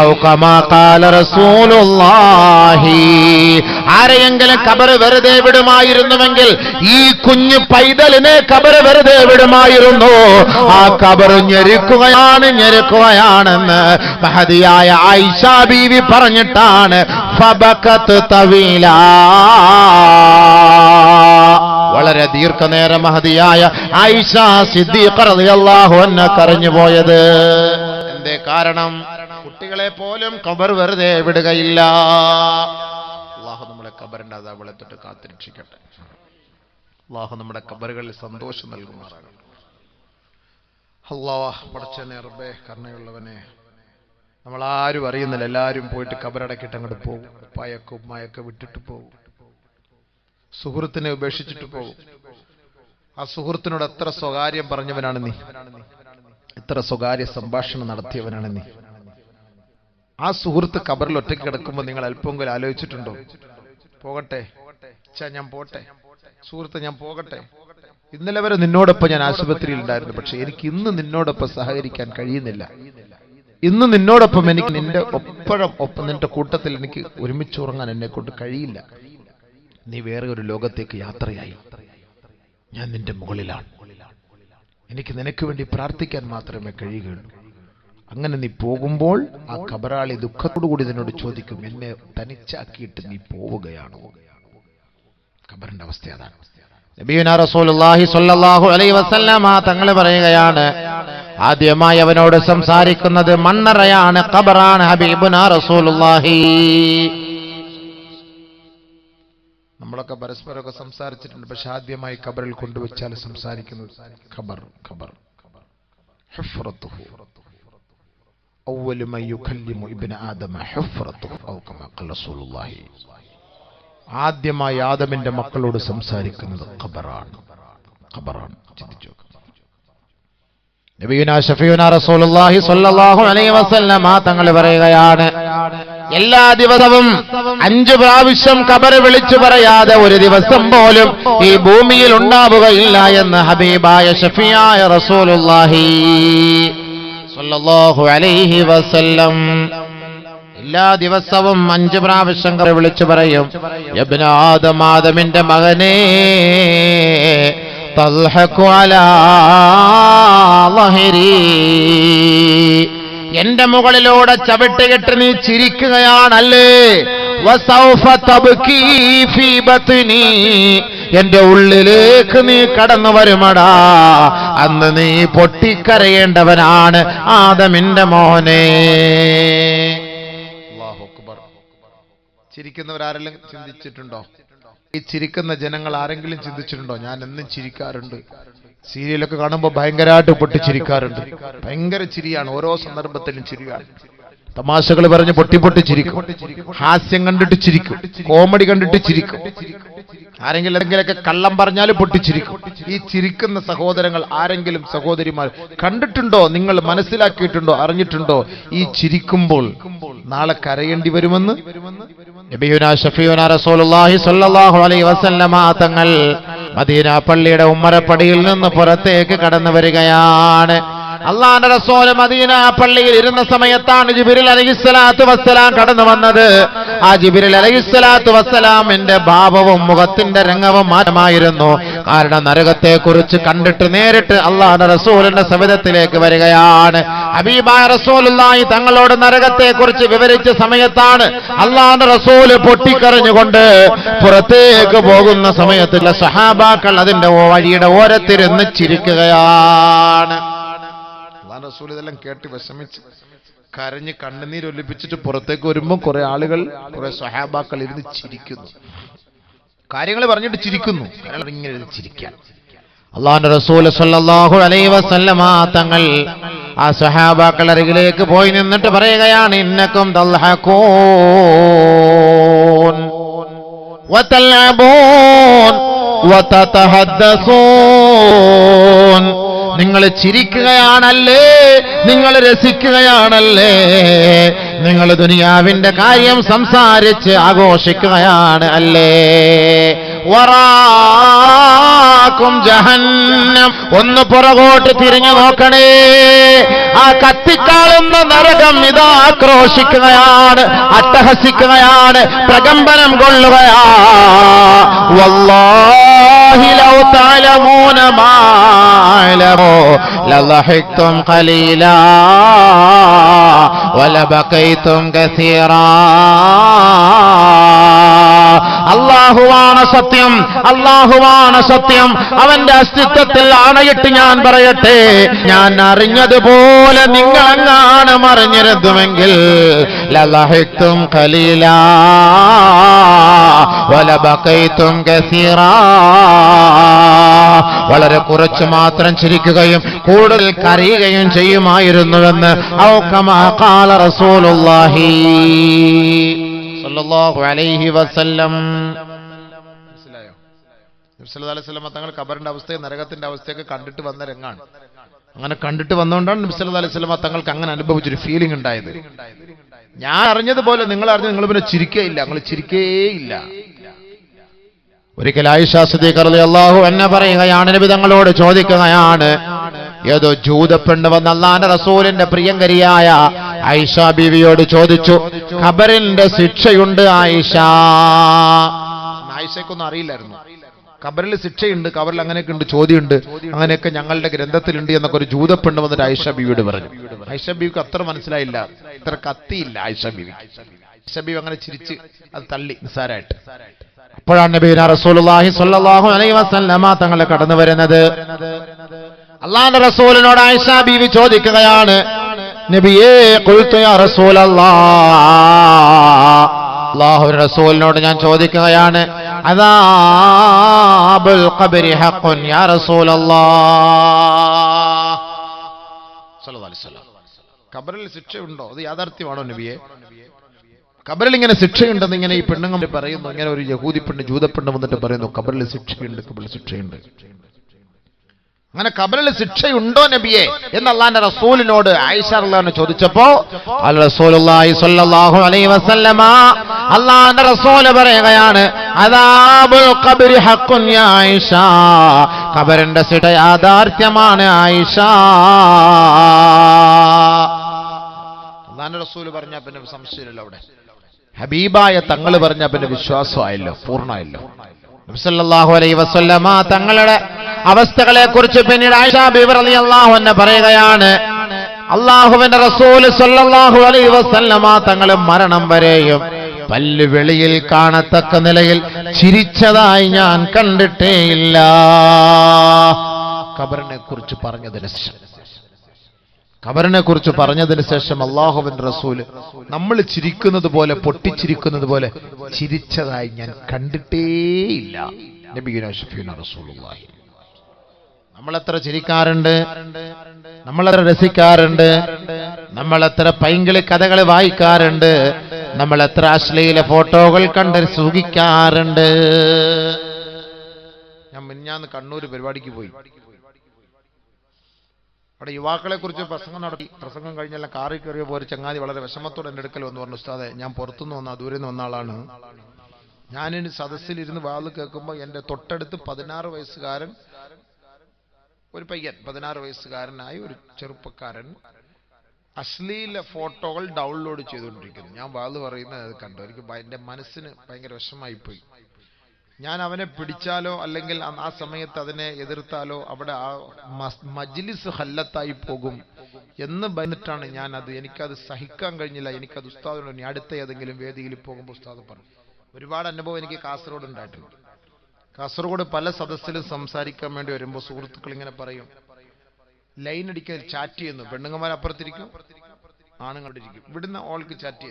ഔ കമാ ഖാല റസൂലുള്ളാഹി. ആരെയെങ്കിലും ഖബർ വെറുതെ വിടുമായിരുന്നുവെങ്കിൽ ഈ കുഞ്ഞു പൈതലിനെ ഖബർ വെറുതെ വിടുമായിരുന്നു. ആ ഖബർ ഞെരുക്കുകയാണ്, ഞെരുക്കുകയാണെന്ന് മഹദിയായ ആയിഷ ബീവി പറഞ്ഞിട്ടാണ് ഫബകത് തവീലാ, വളരെ ദീർഘനേരം മഹദിയായ ആയിഷ സിദ്ദീഖ റളിയല്ലാഹു അൻഹ കരഞ്ഞുപോയത്. എന്തേ കാരണം? കുട്ടികളെ പോലും ഖബർ വെറുതെ വിടുകയില്ല. അല്ലാഹു നമ്മളെ ഖബറിന്റെ അദാബിനെ തൊട്ട് കാത്തിരക്ഷിക്കട്ടെ. അല്ലാഹു നമ്മുടെ ഖബറുകളിൽ സന്തോഷം നൽകുമാറാകട്ടെ. അല്ലാഹ് പടച്ചവനെ റബ്ബേ കരുണയുള്ളവനെ, നമ്മളാരും അറിയുന്നില്ല, എല്ലാവരും പോയിട്ട് ഖബറടക്കിട്ട് അങ്ങോട്ട് പോകും. ഉപ്പായൊക്കെ ഉമ്മായൊക്കെ വിട്ടിട്ട് പോകും, സുഹൃത്തിനെ ഉപേക്ഷിച്ചിട്ട് പോകും. ആ സുഹൃത്തിനോട് എത്ര സ്വകാര്യം പറഞ്ഞവനാണ് നീ, എത്ര സ്വകാര്യ സംഭാഷണം നടത്തിയവനാണ് നീ. ആ സുഹൃത്ത് ഖബറിൽ ഒറ്റയ്ക്ക് കിടക്കുമ്പോൾ നിങ്ങൾ അല്പമെങ്കിലും ആലോചിച്ചിട്ടുണ്ടോ? പോകട്ടെ ഞാൻ പോട്ടെ, സുഹൃത്ത് ഞാൻ പോകട്ടെ, ഇന്നലെ വരെ നിന്നോടൊപ്പം ഞാൻ ആശുപത്രിയിൽ ഉണ്ടായിരുന്നു, പക്ഷെ എനിക്ക് ഇന്ന് നിന്നോടൊപ്പം സഹകരിക്കാൻ കഴിയുന്നില്ല. ഇന്ന് നിന്നോടൊപ്പം എനിക്ക് നിന്റെ ഒപ്പം നിന്റെ കൂട്ടത്തിൽ എനിക്ക് ഒരുമിച്ച് ഉറങ്ങാൻ എന്നെ കൊണ്ട് കഴിയില്ല. നീ വേറെ ഒരു ലോകത്തേക്ക് യാത്രയായി, ഞാൻ നിന്റെ മുകളിലാണ്, എനിക്ക് നിനക്ക് വേണ്ടി പ്രാർത്ഥിക്കാൻ മാത്രമേ കഴിയുകയുള്ളൂ. അങ്ങനെ നീ പോകുമ്പോൾ ആ ഖബറാളി ദുഃഖത്തോടുകൂടി നിന്നോട് ചോദിക്കും, എന്നെ തനിച്ചാക്കിയിട്ട് നീ പോവുകയാണോ? ഖബറിന്റെ അവസ്ഥ അതാണ്. നബിയുനാ റസൂലുള്ളാഹി സ്വല്ലല്ലാഹു അലൈഹി വസല്ലമ തങ്ങൾ പറയുകയാണ്, ആദ്യമായി അവനോട് സംസാരിക്കുന്നത് മണ്ണറയാണ്, ഖബറാണ്. ഹബീബുനാ റസൂലുള്ളാഹി. നമ്മളൊക്കെ പരസ്പരമൊക്കെ സംസാരിച്ചിട്ടുണ്ട്, പക്ഷെ ആദ്യമായി ഖബറിൽ കൊണ്ടുവച്ചാൽ സംസാരിക്കുന്നത് ഖബർ. ഹുഫ്റത്തുഹു അവ്വലു മൻ യുകല്ലിമു ഇബ്ന ആദമ ഹുഫ്റത്തുഹു ഔ കമാ ഖല റസൂലുള്ളാഹി. ആദ്യമായി ആദമിന്റെ മക്കളോട് സംസാരിക്കുന്നത് ഖബറാണ്. ചിന്തിച്ചു. നബിയുനാ ശഫീഉനാ റസൂലുള്ളാഹി സ്വല്ലല്ലാഹു അലൈഹി വസല്ലമ തങ്ങൾ പറയുകയാണ്, എല്ലാ ദിവസവും 5 പ്രാവശ്യം ഖബർ വിളിച്ചു പറയാതെ ഒരു ദിവസം പോലും ഈ ഭൂമിയിൽ ഉണ്ടാവുകയില്ല എന്ന് ഹബീബായ ശഫീആയ റസൂലുള്ളാഹി സ്വല്ലല്ലാഹു അലൈഹി വസല്ലം. എല്ലാ ദിവസവും 5 പ്രാവശ്യം ഖബർ വിളിച്ചു പറയും, ഇബ്നു ആദം, ആദമിന്റെ മകനേ, തൽഹഖു അലാ ലഹരി, എന്റെ മുകളിലൂടെ ചവിട്ടുകെട്ട് നീ ചിരിക്കുകയാണല്ലേ, വസൗഫ തബ്കീ ഫീ ബത്നി, എന്റെ ഉള്ളിലേക്ക് നീ കടന്നു വരുമടാ, അന്ന് നീ പൊട്ടിക്കരയേണ്ടവനാണ് ആദമിന്റെ മോനെ. അല്ലാഹു അക്ബർ. ചിരിക്കുന്നവരാരെല്ലാം ചിന്തിച്ചിട്ടുണ്ടോ? ഈ ചിരിക്കുന്ന ജനങ്ങൾ ആരെങ്കിലും ചിന്തിച്ചിട്ടുണ്ടോ? ഞാൻ എന്നും ചിരിക്കാറുണ്ട്, സീരിയലൊക്കെ കാണുമ്പോൾ ഭയങ്കരമായിട്ട് പൊട്ടിച്ചിരിക്കാറുണ്ട്. ഭയങ്കര ചിരിയാണ്, ഓരോ സന്ദർഭത്തിലും ചിരിയാണ്. തമാശകൾ പറഞ്ഞ് പൊട്ടി ചിരിക്കും, ഹാസ്യം കണ്ടിട്ട് ചിരിക്കും, കോമഡി കണ്ടിട്ട് ചിരിക്കും, ആരെങ്കിലൊക്കെ കള്ളം പറഞ്ഞാലും പൊട്ടിച്ചിരിക്കും. ഈ ചിരിക്കുന്ന സഹോദരങ്ങൾ ആരെങ്കിലും സഹോദരിമാർ കണ്ടിട്ടുണ്ടോ? നിങ്ങൾ മനസ്സിലാക്കിയിട്ടുണ്ടോ, അറിഞ്ഞിട്ടുണ്ടോ? ഈ ചിരിക്കുമ്പോൾ നാളെ കരയേണ്ടി വരുമെന്ന് നബിയുനാ ശഫീഉനാ റസൂലുള്ളാഹി സ്വല്ലല്ലാഹു അലൈഹി വസല്ലമ തങ്ങൾ മദീന പള്ളിയുടെ ഉമ്മറപ്പടിയിൽ നിന്ന് പുറത്തേക്ക് കടന്നു വരികയാണ്. അല്ലാഹുവിന്റെ റസൂൽ മദീന പള്ളിയിൽ ഇരുന്ന സമയത്താണ് ജിബ്രീൽ അലൈഹിസ്സലാത്തു വസ്സലാം കടന്നു വന്നത്. ആ ജിബ്രീൽ അലൈഹിസ്സലാത്തു വസ്സലാമിന്റെ ഭാവവും മുഖത്തിന്റെ രംഗവും മാറ്റമായിരുന്നു. കാരണം നരകത്തെ കുറിച്ച് കണ്ടിട്ട് നേരിട്ട് അല്ലാഹുവിന്റെ റസൂലിന്റെ സവിധത്തിലേക്ക് വരികയാണ്. ഹബീബായ റസൂലുള്ളാഹി തങ്ങളോട് നരകത്തെ കുറിച്ച് വിവരിച്ച സമയത്താണ് അല്ലാഹുവിന്റെ റസൂൽ പൊട്ടിക്കരഞ്ഞുകൊണ്ട് പുറത്തേക്ക് പോകുന്ന സമയത്തുള്ള സഹാബാക്കൾ അതിന്റെ വഴിയുടെ ഓരത്തിരുന്ന് ചിരിക്കുകയാണ്. റസൂൽ ഇതെല്ലാം കേട്ട് വിഷമിച്ച് കരഞ്ഞ് കണ്ണുനീരൊലിപ്പിച്ചിട്ട് പുറത്തേക്ക് വരുമ്പോൾ കുറെ ആളുകൾ, കുറെ സ്വഹാബാക്കൾ ഇരുന്ന് ചിരിക്കുന്നു, കാര്യങ്ങൾ പറഞ്ഞിട്ട് ചിരിക്കുന്നു. ഇങ്ങനെ ചിരിക്കാൻ അല്ലാഹുവിന്റെ റസൂൽ സ്വല്ലല്ലാഹു അലൈഹി വസല്ലമ തങ്ങൾ ആ സ്വഹാബാക്കൾ അരികിലേക്ക് പോയി നിന്നിട്ട് പറയുകയാണ്, ഇന്നക്കും തൽഹഖൂൻ വതൽഅബൂൻ വതതഹദ്ദസൂൻ, നിങ്ങൾ ചിരിക്കുകയാണല്ലേ, നിങ്ങൾ രസിക്കുകയാണല്ലേ, നിങ്ങൾ ദുനിയാവിന്റെ കാര്യം സംസാരിച്ച് ആഘോഷിക്കുകയാണ് അല്ലേ. വറാക്കും ജഹന്നം, ഒന്ന് പുറകോട്ട് തിരിഞ്ഞു നോക്കണേ, ആ കത്തിക്കാളുന്ന നരകം ഇതാ ആക്രോശിക്കുകയാണ്, അട്ടഹസിക്കുകയാണ്, പ്രകമ്പനം കൊള്ളുകയാ. വല്ലാഹി ലൗ തഅലമൂന മാ അലമു ലളഹിഖ്തും ഖലീലാ വലബഖൈതും കസീറാ. അല്ലാഹുവാണ് സത്യം, അല്ലാഹുവാണ് സത്യം. അവന്റെ അസ്തിത്വത്തിൽ ആണയിട്ട് ഞാൻ പറയട്ടെ, ഞാൻ അറിഞ്ഞതുപോലെ നിങ്ങളെങ്ങാണ് അറിഞ്ഞിരുന്നുവെങ്കിൽ ലളഹിഖ്തും ഖലീലാ വലബഖൈതും കസീറാ. വളരെ കുറച്ച് മാത്രം ചിരിക്കുകയും കൂടുതൽ കരയുകയും ചെയ്യുമായിരുന്നുവെന്ന് ഔ കമാ ഖാല റസൂലുള്ളാഹി സ്വല്ലല്ലാഹു അലൈഹി വസല്ലം. മനസ്സിലായോ? നബി സല്ലല്ലാഹു അലൈഹി വസല്ലം തങ്ങൾ ഖബറിന്റെ അവസ്ഥയെ നരകത്തിന്റെ അവസ്ഥയൊക്കെ കണ്ടിട്ട് വന്ന രംഗാണ്. അങ്ങനെ കണ്ടിട്ട് വന്നുകൊണ്ടാണ് നബി സല്ലല്ലാഹു അലൈഹി വസല്ലം തങ്ങൾക്ക് അങ്ങനെ അനുഭവിച്ചൊരു ഫീലിംഗ് ഉണ്ടായത്. ഞാൻ അറിഞ്ഞതുപോലെ നിങ്ങൾ അറിഞ്ഞ് നിങ്ങൾ പിന്നെ ചിരിക്കേയില്ല, നിങ്ങൾ ചിരിക്കേയില്ല. ഒരിക്കൽ ആയിഷ സിദ്ദീഖ റളിയല്ലാഹു അൻഹ പറയുകയാണ്, നബി തങ്ങളോട് ചോദിക്കുകയാണ്, ഏതോ ജൂതപ്പെണ്ണ് വന്ന് അല്ലാഹുവിന്റെ റസൂലിന്റെ പ്രിയങ്കരിയായ ആയിഷ ബീവിയോട് ചോദിച്ചു, ഖബറിന്റെ ശിക്ഷയുണ്ട് ആയിഷ. ആയിഷയ്ക്കൊന്നും അറിയില്ലായിരുന്നു ഖബറിൽ ശിക്ഷയുണ്ട്, ഖബറിൽ അങ്ങനെയൊക്കെ ഉണ്ട്, ചോദ്യമുണ്ട്, അങ്ങനെയൊക്കെ ഞങ്ങളുടെ ഗ്രന്ഥത്തിലുണ്ട് എന്നൊക്കെ ഒരു ജൂതപ്പെണ്ണ് വന്നിട്ട് ആയിഷ ബീവിയോട് പറഞ്ഞു. ആയിഷ ബീവിക്ക് അത്ര മനസ്സിലായില്ല, അത്ര കത്തിയില്ല ആയിഷ ബീവി. ആയിഷ ബീവി അങ്ങനെ ചിരിച്ച് അത് തള്ളി നിസ്സാരമായിട്ട്. അപ്പോഴാണ് നബി റസൂലുള്ളാഹി സ്വല്ലല്ലാഹു അലൈഹി വസല്ലമ തങ്ങൾ കടന്നു വരുന്നത്. അല്ലാഹുവിന്റെ റസൂലിനോട് ആയിഷ ബീവി ചോദിക്കുകയാണ്, നബിയേ ഖുൽതു യാ റസൂലല്ലാഹ്, അല്ലാഹുവിന്റെ റസൂലിനോട് ഞാൻ ചോദിക്കുകയാണ്, അദാബുൽ ഖബ്രി ഹഖ്ഖുൻ യാ റസൂലല്ലാഹ് സ്വല്ലല്ലാഹു അലൈഹി വസല്ലം. ഖബറിൽ ശിക്ഷയുണ്ടോ? അത് യാഥാർത്ഥ്യമാണോ നബിയെ? ഖബറിൽ ഇങ്ങനെ ശിക്ഷയുണ്ടെന്ന് ഇങ്ങനെ ഈ പെണ്ണുങ്ങൾ പറയുന്നു. ഇങ്ങനെ ഒരു യഹൂദി പെണ്ണ് ജൂതപ്പെണ്ണ് വന്നിട്ട് പറയുന്നു ഖബറിൽ ശിക്ഷയുണ്ട്, ഖബറിൽ ശിക്ഷയുണ്ട്. അങ്ങനെ ഖബറിൽ ശിക്ഷയുണ്ടോ നബിയെ എന്ന് അല്ലാഹുവിന്റെ റസൂലിനോട് ആയിഷ റളിയല്ലാഹു അൻഹ ചോദിച്ചപ്പോ റസൂലുള്ളാഹി സ്വല്ലല്ലാഹു അലൈഹി വസല്ലമ അല്ലാഹുവിന്റെ റസൂൽ പറയുകയാണ്, അദാബുൽ ഖബ്രി ഹഖ്ഖുൻ യാ ആയിഷ, ഖബറിന്റെ ശിക്ഷ യാഥാർത്ഥ്യമാണ് ആയിഷ. അല്ലാഹുവിന്റെ റസൂൽ പറഞ്ഞാൽ പിന്നെ സംശയമില്ലല്ലോ, അവിടെ ഹബീബായ തങ്ങൾ പറഞ്ഞാൽ പിന്നെ വിശ്വാസമായല്ലോ, പൂർണ്ണമായല്ലോ. നബി സല്ലല്ലാഹു അലൈഹി വസല്ലമ തങ്ങളുടെ അവസ്ഥകളെ കുറിച്ച് പിന്നീട് ആയിഷ ബീവി റളിയല്ലാഹു അൻഹ പറയുകയാണ്, അല്ലാഹുവിന്റെ റസൂൽ സ്വല്ലല്ലാഹു അലൈഹി വസല്ലമ തങ്ങൾ മരണം വരെയും പല്ല് വെളിയിൽ കാണത്തക്ക നിലയിൽ ചിരിച്ചതായി ഞാൻ കണ്ടിട്ടേയില്ല. ഖബറിനെ കുറിച്ച് പറഞ്ഞതിന് ശേഷം അല്ലാഹുവിന്റെ റസൂല് നമ്മൾ ചിരിക്കുന്നത് പോലെ, പൊട്ടിച്ചിരിക്കുന്നത് പോലെ ചിരിച്ചതായി ഞാൻ കണ്ടിട്ടേയില്ല. നബിയുനാ ഷഫീഉനാ റസൂലുള്ളാഹി. നമ്മളെത്ര ചിരിക്കാറുണ്ട്, നമ്മളെത്ര രസിക്കാറുണ്ട്, നമ്മളെത്ര പൈങ്കിളി കഥകൾ വായിക്കാറുണ്ട്, നമ്മളെത്ര അശ്ലീല ഫോട്ടോകൾ കണ്ട് സുഖിക്കാറുണ്ട്. ഞാൻ മിനിഞ്ഞാന്ന് കണ്ണൂർ പരിപാടിക്ക് പോയി. അവിടെ യുവാക്കളെ കുറിച്ച് പ്രസംഗം നടത്തി. പ്രസംഗം കഴിഞ്ഞെല്ലാം കാറിൽ കയറിയ പോലെ ചങ്ങാതി വളരെ വിഷമത്തോടെ എൻ്റെ അടുക്കൽ വന്ന് പറഞ്ഞു, ഉസ്താദെ ഞാൻ പുറത്തുനിന്ന് വന്ന ദൂരെ നിന്ന് വന്ന ആളാണ്, ഞാനിനി സദസ്സിലിരുന്ന് വാത് കേൾക്കുമ്പോൾ എൻ്റെ തൊട്ടടുത്ത് 16 വയസ്സുകാരൻ ഒരു പയ്യൻ, 16 വയസ്സുകാരനായ ഒരു ചെറുപ്പക്കാരൻ അശ്ലീല ഫോട്ടോകൾ ഡൗൺലോഡ് ചെയ്തുകൊണ്ടിരിക്കുന്നു. ഞാൻ വാത് പറയുന്നത് അത് കണ്ടു. എനിക്ക് എൻ്റെ മനസ്സിന് ഭയങ്കര വിഷമമായിപ്പോയി. ഞാൻ അവനെ പിടിച്ചാലോ അല്ലെങ്കിൽ ആ സമയത്ത് അതിനെ എതിർത്താലോ അവിടെ ആ മജ്ലിസ് ഹല്ലത്തായി പോകും എന്ന് ഭയന്നിട്ടാണ് എനിക്കത് സഹിക്കാൻ കഴിഞ്ഞില്ല. എനിക്കത് ഉസ്താദിനോട് ഇനി അടുത്ത ഏതെങ്കിലും വേദിയിൽ പോകുമ്പോൾ ഉസ്താദ് പറഞ്ഞു. ഒരുപാട് അനുഭവം എനിക്ക് കാസർഗോഡ് ഉണ്ടായിട്ടുണ്ട്. കാസർഗോഡ് പല സദസ്സിലും സംസാരിക്കാൻ വേണ്ടി വരുമ്പോൾ സുഹൃത്തുക്കൾ ഇങ്ങനെ പറയും, ലൈൻ അടിക്കാൻ ചാറ്റ് ചെയ്യുന്നു, പെണ്ണുങ്ങന്മാർ അപ്പുറത്തിരിക്കും, ആണുങ്ങളുടെ ഇരിക്കും, ഇവിടുന്ന് ഓൾക്ക് ചാറ്റ്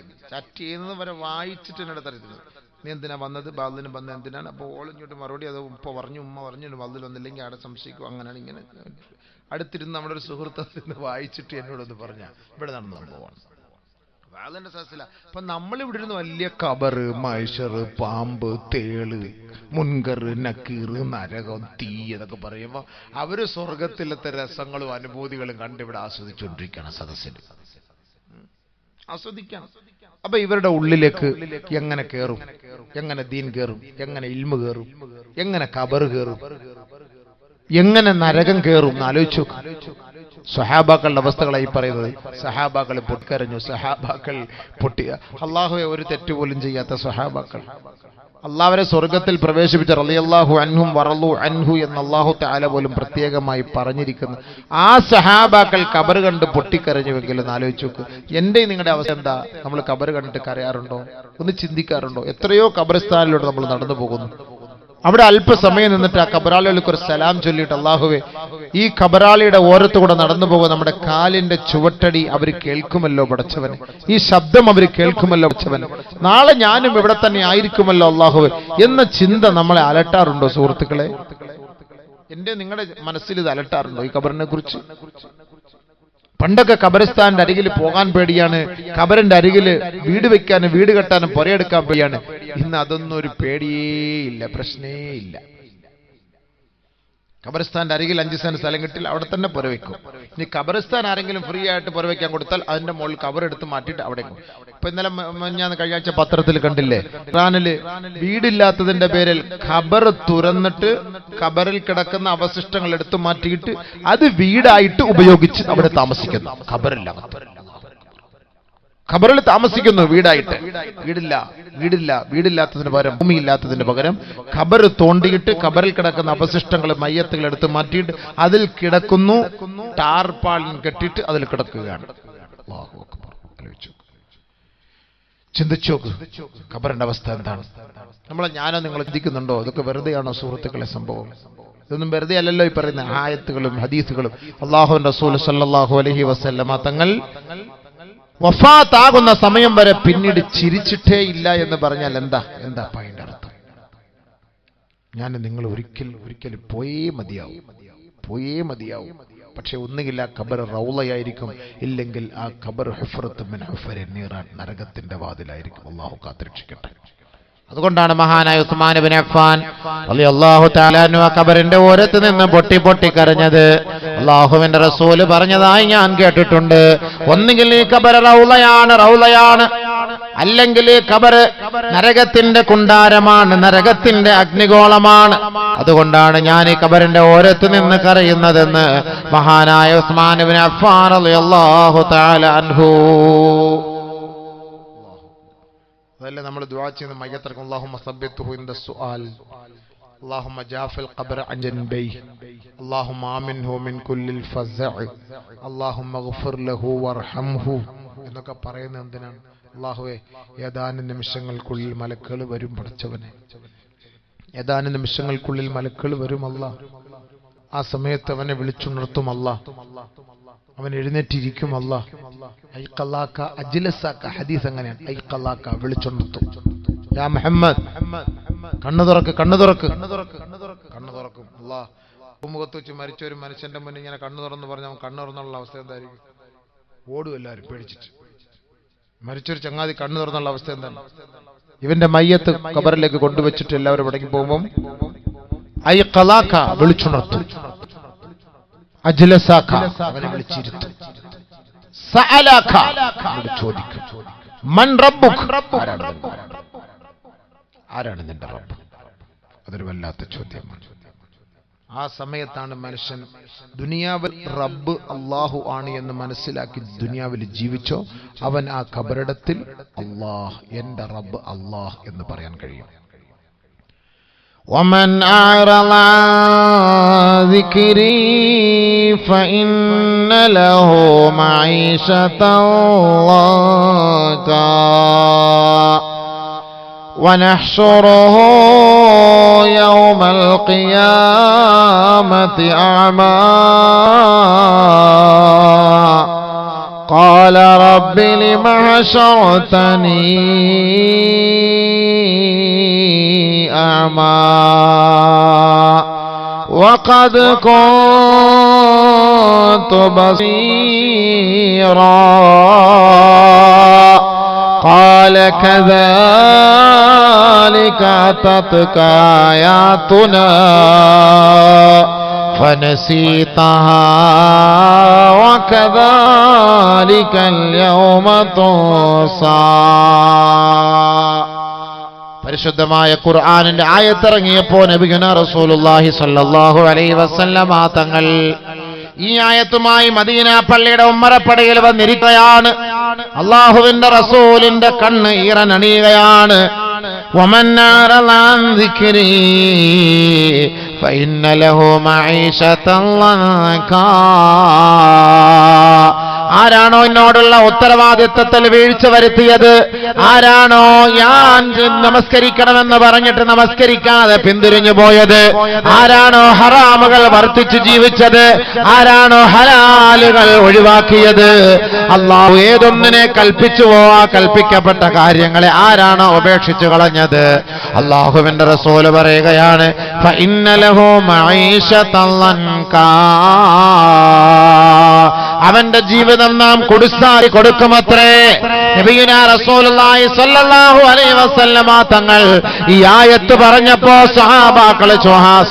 ചെയ്യുന്നത് വരെ വായിച്ചിട്ട് എന്നോട് തരത്തില്ല, നീ എന്തിനാ വന്നത്, ബാലിന് വന്നത് എന്തിനാണ്? അപ്പോൾ ഓളിഞ്ഞോട്ട് മറുപടി അത് ഉമ്മ പറഞ്ഞു ബാലിൽ വന്നില്ലെങ്കിൽ അവിടെ സംശയിക്കും, അങ്ങനെയാണ് ഇങ്ങനെ. അടുത്തിരുന്ന് നമ്മുടെ ഒരു സുഹൃത്ത് വായിച്ചിട്ട് എന്നോടൊന്ന് പറഞ്ഞ ഇവിടെ നടന്ന സംഭവമാണ്. വാലിന്റെ സദസ്സില. അപ്പൊ നമ്മളിവിടെ ഇരുന്ന് വലിയ കബറ്, മൈഷറ്, പാമ്പ്, തേള്, മുൻകർ, നക്കീർ, നരകം, തീ എന്നൊക്കെ പറയുമ്പോൾ അവര് സ്വർഗത്തിലത്തെ രസങ്ങളും അനുഭൂതികളും കണ്ടിവിടെ ആസ്വദിച്ചുകൊണ്ടിരിക്കുകയാണ് സദസ്സിൽ. ആസ്വദിക്കണം. അപ്പൊ ഇവരുടെ ഉള്ളിലേക്ക് എങ്ങനെ കയറും, എങ്ങനെ ദീൻ കയറും, എങ്ങനെ ഇൽമ് കയറും, എങ്ങനെ ഖബർ കയറും, എങ്ങനെ നരകം കയറും എന്ന് ആലോചിച്ചു. സഹാബാക്കളുടെ അവസ്ഥകളായി പറയുന്നത്. സഹാബാക്കൾ പൊട്ടിക്കരഞ്ഞു, സഹാബാക്കൾ പൊട്ടിയ അള്ളാഹുവെ ഒരു തെറ്റുപോലും ചെയ്യാത്ത സഹാബാക്കൾ, അള്ളാഹുവരെ സ്വർഗത്തിൽ പ്രവേശിപ്പിച്ച റളിയല്ലാഹു അൻഹും വറളു അൻഹു എന്ന് അല്ലാഹു തആല പോലും പ്രത്യേകമായി പറഞ്ഞിരിക്കുന്നു. ആ സഹാബാക്കൾ ഖബർ കണ്ട് പൊട്ടിക്കരഞ്ഞുവെങ്കിലും ആലോചിച്ച് നോക്ക്. എൻ്റെ നിങ്ങളുടെ അവസ്ഥ എന്താ? നമ്മൾ ഖബർ കണ്ടിട്ട് കരയാറുണ്ടോ? ഒന്ന് ചിന്തിക്കാറുണ്ടോ? എത്രയോ ഖബർസ്ഥാനിലൂടെ നമ്മൾ നടന്നു പോകുന്നു. അവിടെ അല്പസമയം നിന്നിട്ട് ആ ഖബറാളികൾക്ക് ഒരു സലാം ചൊല്ലിയിട്ട്, അല്ലാഹുവേ ഈ ഖബറാളിയുടെ ഓരത്തുകൂടെ നടന്നു പോകുക നമ്മുടെ കാലിന്റെ ചുവട്ടടി അവർ കേൾക്കുമല്ലോ പടച്ചവൻ, ഈ ശബ്ദം അവർ കേൾക്കുമല്ലോ പടച്ചവൻ, നാളെ ഞാനും ഇവിടെ തന്നെ ആയിരിക്കുമല്ലോ അല്ലാഹുവേ എന്ന ചിന്ത നമ്മളെ അലട്ടാറുണ്ടോ സുഹൃത്തുക്കളെ? എന്റെ നിങ്ങളുടെ മനസ്സിൽ ഇത് അലട്ടാറുണ്ടോ ഈ ഖബറിനെ കുറിച്ച്? പണ്ടൊക്കെ ഖബറിസ്ഥാന്റെ അരികിൽ പോകാൻ പേടിയാണ്, ഖബറിന്റെ അരികിൽ വീട് വെക്കാനും വീട് കെട്ടാനും പുരയെടുക്കാൻ പേടിയാണ്. ഇന്ന് അതൊന്നും ഒരു പേടിയേ ഇല്ല, പ്രശ്നേ ഇല്ല. ഖബറിസ്ഥാന്റെ അരികിൽ 5 സെന്റ് സ്ഥലം കിട്ടില്ല, അവിടെ തന്നെ പുരവെക്കും. ഇനി ഖബറിസ്ഥാൻ ആരെങ്കിലും ഫ്രീ ആയിട്ട് പുരവെക്കാൻ കൊടുത്താൽ അതിന്റെ മുകളിൽ ഖബർ എടുത്ത് മാറ്റിയിട്ട് അവിടെ. ഇപ്പൊ ഇന്നലെ ഞാൻ കഴിഞ്ഞ ആഴ്ച പത്രത്തിൽ കണ്ടില്ലേ, ഇറാനില് വീടില്ലാത്തതിന്റെ പേരിൽ ഖബർ തുറന്നിട്ട് ഖബറിൽ കിടക്കുന്ന അവശിഷ്ടങ്ങൾ എടുത്തു മാറ്റിയിട്ട് അത് വീടായിട്ട് ഉപയോഗിച്ച് അവിടെ താമസിക്കുന്നു. ഖബറിൽ താമസിക്കുന്നു വീടായിട്ട്. വീടില്ലാത്തതിന് പകരം, ഭൂമിയില്ലാത്തതിന് പകരം ഖബർ തോണ്ടിയിട്ട് ഖബറിൽ കിടക്കുന്ന അവശിഷ്ടങ്ങൾ, മയ്യത്തുകൾ എടുത്ത് മാറ്റിയിട്ട് അതിൽ കിടക്കുന്നു. ടാർപാളിൻ കെട്ടിയിട്ട് അതിൽ കിടക്കുകയാണ്. അല്ലാഹു അക്ബർ. ചിന്തിച്ചോക്ക് ഖബറിന്റെ അവസ്ഥ എന്താണ്? ഞാനോ നിങ്ങൾ ചിന്തിക്കുന്നുണ്ടോ? ഇതൊക്കെ വെറുതെയാണോ സുഹൃത്തുക്കളെ സംഭവം? ഇതൊന്നും വെറുതെ അല്ലല്ലോ ഈ പറയുന്ന ആയത്തുകളും ഹദീസുകളും. അല്ലാഹുവിന്റെ റസൂൽ സല്ലല്ലാഹു അലൈഹി വസല്ലമ തങ്ങൾ വഫാത്താകുന്ന സമയം വരെ പിന്നീട് ചിരിച്ചിട്ടേ ഇല്ല എന്ന് പറഞ്ഞാൽ എന്താ അതിന്റെ അർത്ഥം? ഞാൻ നിങ്ങൾ ഒരിക്കൽ പോയേ മതിയാവും. പക്ഷെ ഒന്നുകിൽ ആ ഖബർ റൗളയായിരിക്കും, ഇല്ലെങ്കിൽ ആ ഖബർ ഹുഫ്റത്തുൻ മിൻ ഹുഫരി നീറാൻ, നരകത്തിന്റെ വാതിലായിരിക്കും. അല്ലാഹു കാത്തുരക്ഷിക്കട്ടെ. അതുകൊണ്ടാണ് മഹാനായ ഉസ്മാൻ ഇബ്നു അഫ്ഫാൻ റളിയല്ലാഹു തആല അൻഹു ആ ഖബറിന്റെ ഓരത്ത് നിന്ന് പൊട്ടി കരഞ്ഞത് അല്ലാഹുവിന്റെ റസൂല് പറഞ്ഞതായി ഞാൻ കേട്ടിട്ടുണ്ട്. ഒന്നുകിൽ ഈ ഖബർ റൗളയാണ്, അല്ലെങ്കിൽ ഈ ഖബർ നരകത്തിന്റെ കുണ്ടാരമാണ്, നരകത്തിന്റെ അഗ്നിഗോളമാണ്. അതുകൊണ്ടാണ് ഞാൻ ഈ ഖബറിന്റെ ഓരത്ത് നിന്ന് കരയുന്നതെന്ന് മഹാനായ ഉസ്മാൻ ഇബ്നു അഫ്ഫാൻ റളിയല്ലാഹു തആല അൻഹു. അതല്ലേ നമ്മൾ ദുആ ചെയ്യുന്ന മയ്യത്തർക്കും അല്ലാഹുമ്മ സബ്ബിത്ഹു ഇൻദ സുആൽ, അല്ലാഹുമ്മ ജാഫിൽ ഖബ്റ അൻ ജൻബൈഹി, അല്ലാഹുമ്മ ആമിൻഹു മിൻ കുല്ലിൽ ഫസ്അ, അല്ലാഹുമ്മഗ്ഫിർ ലഹു വർഹംഹു എന്നൊക്കെ പറയുന്നത് എന്തിനാണ്? അല്ലാഹുവേ, ഏതാനും നിമിഷങ്ങൾക്കുള്ളിൽ മലക്കുകൾ വരും. പടച്ചവനെ, ഏതാനും നിമിഷങ്ങൾക്കുള്ളിൽ മലക്കുകൾ വരും. അല്ലാഹ് ആ സമയത്ത് അവനെ വിളിച്ചുണർത്തും. അല്ലാഹ് അവൻ എഴുന്നേറ്റിരിക്കും. അല്ലാഹ് ഐഖലാക അജ്ലസാക, ഹദീസ് അങ്ങനെയാണ്. ഐഖലാക വിളിച്ചുണർത്തും. യാ മുഹമ്മദ്, കണ്ണു തുറക്കും. അല്ലാഹ് മുഖത്ത് വെച്ച് മരിച്ച ഒരു മനുഷ്യന്റെ മുന്നിൽ ഇങ്ങനെ കണ്ണു തുറന്ന് പറഞ്ഞ അവൻ കണ്ണു തുറന്നുള്ള അവസ്ഥ എന്തായിരിക്കും? ഓടും എല്ലാവരും പേടിച്ചിട്ട്. മരിച്ചൊരു ചങ്ങാതി കണ്ണു തുറന്നുള്ള അവസ്ഥ എന്താണ്? ഇവന്റെ മയ്യത്ത് ഖബറിലേക്ക് കൊണ്ടുവച്ചിട്ട് എല്ലാവരും ഇടയ്ക്ക് പോകുമ്പോൾ ഐഖലാക വിളിച്ചുണർത്തും, അജ്ലസാക അവനെ വിളിച്ചിരുത്തും, സഅലാക ചോദിക്കും, മൻ റബ്ബുക, ആരാണ് നിന്റെ റബ്ബ്? അതൊരു വല്ലാത്ത ചോദ്യമാണ്. ആ സമയത്താണ് മനുഷ്യൻ ദുനിയാവിൽ റബ്ബ് അല്ലാഹു ആണ് എന്ന് മനസ്സിലാക്കി ദുനിയാവിൽ ജീവിച്ചോ, അവൻ ആ ഖബറിടത്തിൽ അല്ലാഹ്, എന്റെ റബ്ബ് അല്ലാഹ് എന്ന് പറയാൻ കഴിയും. ومن أعرض عن ذكري فإن له معيشة ضنكا ونحشره يوم القيامة أعمى قال رب لم حشرتني أعمى وقد كنت بصيرا قال كذلك أتتك آياتنا فنسيتها وكذلك اليوم تنسى. പരിശുദ്ധമായ ഖുർആനിന്റെ ആയത്തിറങ്ങിയപ്പോൾ നബിയുനാ റസൂലുള്ളാഹി സ്വല്ലല്ലാഹു അലൈഹി വസല്ലമ തങ്ങൾ ഈ ആയത്തുമായി മദീന പള്ളിയുടെ ഉമ്മറപ്പടിയിൽ വന്നിരിക്കുകയാണ്. അല്ലാഹുവിന്റെ റസൂലിന്റെ കണ്ണ് ഈറനണിയുകയാണ്. വമൻ അറള അൻ ദിക്രി ഫഇന്ന ലഹു മഈശതൻ ലൻകാ. ആരാണോ എന്നോടുള്ള ഉത്തരവാദിത്വത്തിൽ വീഴ്ച വരുത്തിയത്, ആരാണോ ഞാൻ നമസ്കരിക്കണമെന്ന് പറഞ്ഞിട്ട് നമസ്കരിക്കാതെ പിന്തിരിഞ്ഞു പോയത്, ആരാണോ ഹറാമുകൾ വർദ്ധിച്ചു ജീവിച്ചത്, ആരാണോ ഹലാലുകൾ ഒഴിവാക്കിയത്, അള്ളാഹു ഏതൊന്നിനെ കൽപ്പിച്ചുവോ ആ കൽപ്പിക്കപ്പെട്ട കാര്യങ്ങളെ ആരാണോ ഉപേക്ഷിച്ചു കളഞ്ഞത്, അള്ളാഹുവിന്റെ റസൂല് പറയുകയാണ് ഫഇന്ന ലഹു മഈശതൻ ലൻകാ, അവന്റെ ജീവിതം നാം കുടുസായി കൊടുക്കുമത്രേ. നബിയുനാ റസൂലുള്ളാഹി സ്വല്ലല്ലാഹു അലൈഹി വസല്ലമ തങ്ങൾ ഈ ആയത്ത് പറഞ്ഞപ്പോ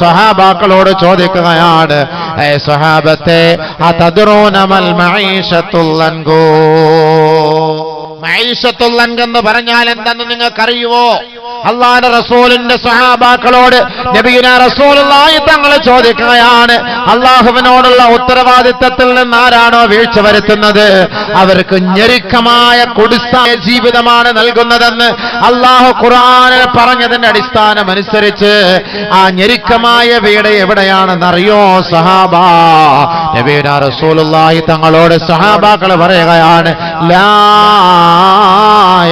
സ്വഹാബാക്കളോട് ചോദിക്കുകയാണ്, ഏ സ്വഹാബത്തെ അതദ്റൂന മൽ മഈശത്തുൽ ലൻകൂ, മഈശത്തുൽ ലൻക് എന്ന് പറഞ്ഞാൽ എന്തെന്ന് നിങ്ങൾക്കറിയുവോ? അല്ലാഹുവിന്റെ റസൂലിന്റെ സ്വഹാബാക്കളോട് നബിയുനാ റസൂലുള്ളാഹി തങ്ങൾ ചോദിക്കുകയാണ്, അള്ളാഹുവിനോടുള്ള ഉത്തരവാദിത്തത്തിൽ നിന്ന് ആരാണോ വീഴ്ച വരുത്തുന്നത് അവർക്ക് ഞെരുക്കമായ കുടുസായ ജീവിതമാണ് നൽകുന്നതെന്ന് അള്ളാഹു ഖുർആനിൽ പറഞ്ഞതിന്റെ അടിസ്ഥാനമനുസരിച്ച് ആ ഞെരുക്കമായ വീട് എവിടെയാണെന്നറിയോ സഹാബാ? നബിയുനാ റസൂലുള്ളാഹി തങ്ങളോട് സഹാബാക്കൾ പറയുകയാണ്, ലാ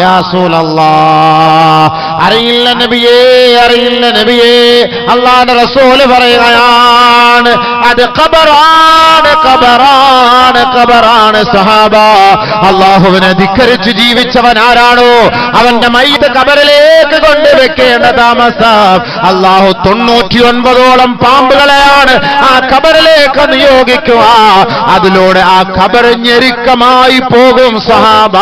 യാ റസൂലല്ലാഹ്, അറിയില്ല നബിയേ, അറിയില്ല നബിയേ. അല്ലാഹുവിന്റെ റസൂൽ പറയുകയാണ്, അത് ഖബറാണ്, ഖബറാണ്, ഖബറാണ് സഹാബ. അല്ലാഹുവിനെ ധിക്കരിച്ച് ജീവിച്ചവൻ ആരാണോ അവന്റെ മയ്യിത്ത് ഖബറിലേക്ക് കൊണ്ടുവെക്കേണ്ട താമസം അല്ലാഹു 99ഓളം പാമ്പുകളെയാണ് ആ ഖബറിലേക്ക് നിയോഗിക്കുക. അതിലൂടെ ആ ഖബർ ഞെരുക്കമായി പോകും സഹാബ.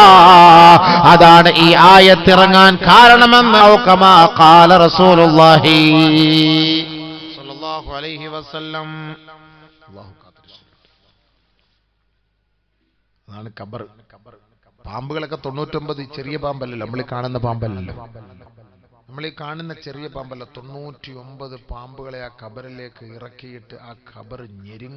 അതാണ് ഈ ആയത്തിറങ്ങാൻ കാരണമെന്ന് കമാ ഖാല റസൂലുള്ളാഹി സ്വല്ലല്ലാഹു അലൈഹി വസല്ലം. അതാണ് ഖബർ. പാമ്പുകളൊക്കെ 99 ചെറിയ പാമ്പല്ലല്ലോ, നമ്മൾ ഈ കാണുന്ന പാമ്പല്ലല്ലോ, നമ്മൾ ഈ കാണുന്ന ചെറിയ പാമ്പല്ല, 99 പാമ്പുകളെ ആ ഖബറിലേക്ക് ഇറക്കിയിട്ട് ആ ഖബർ ഞെരുങ്ങ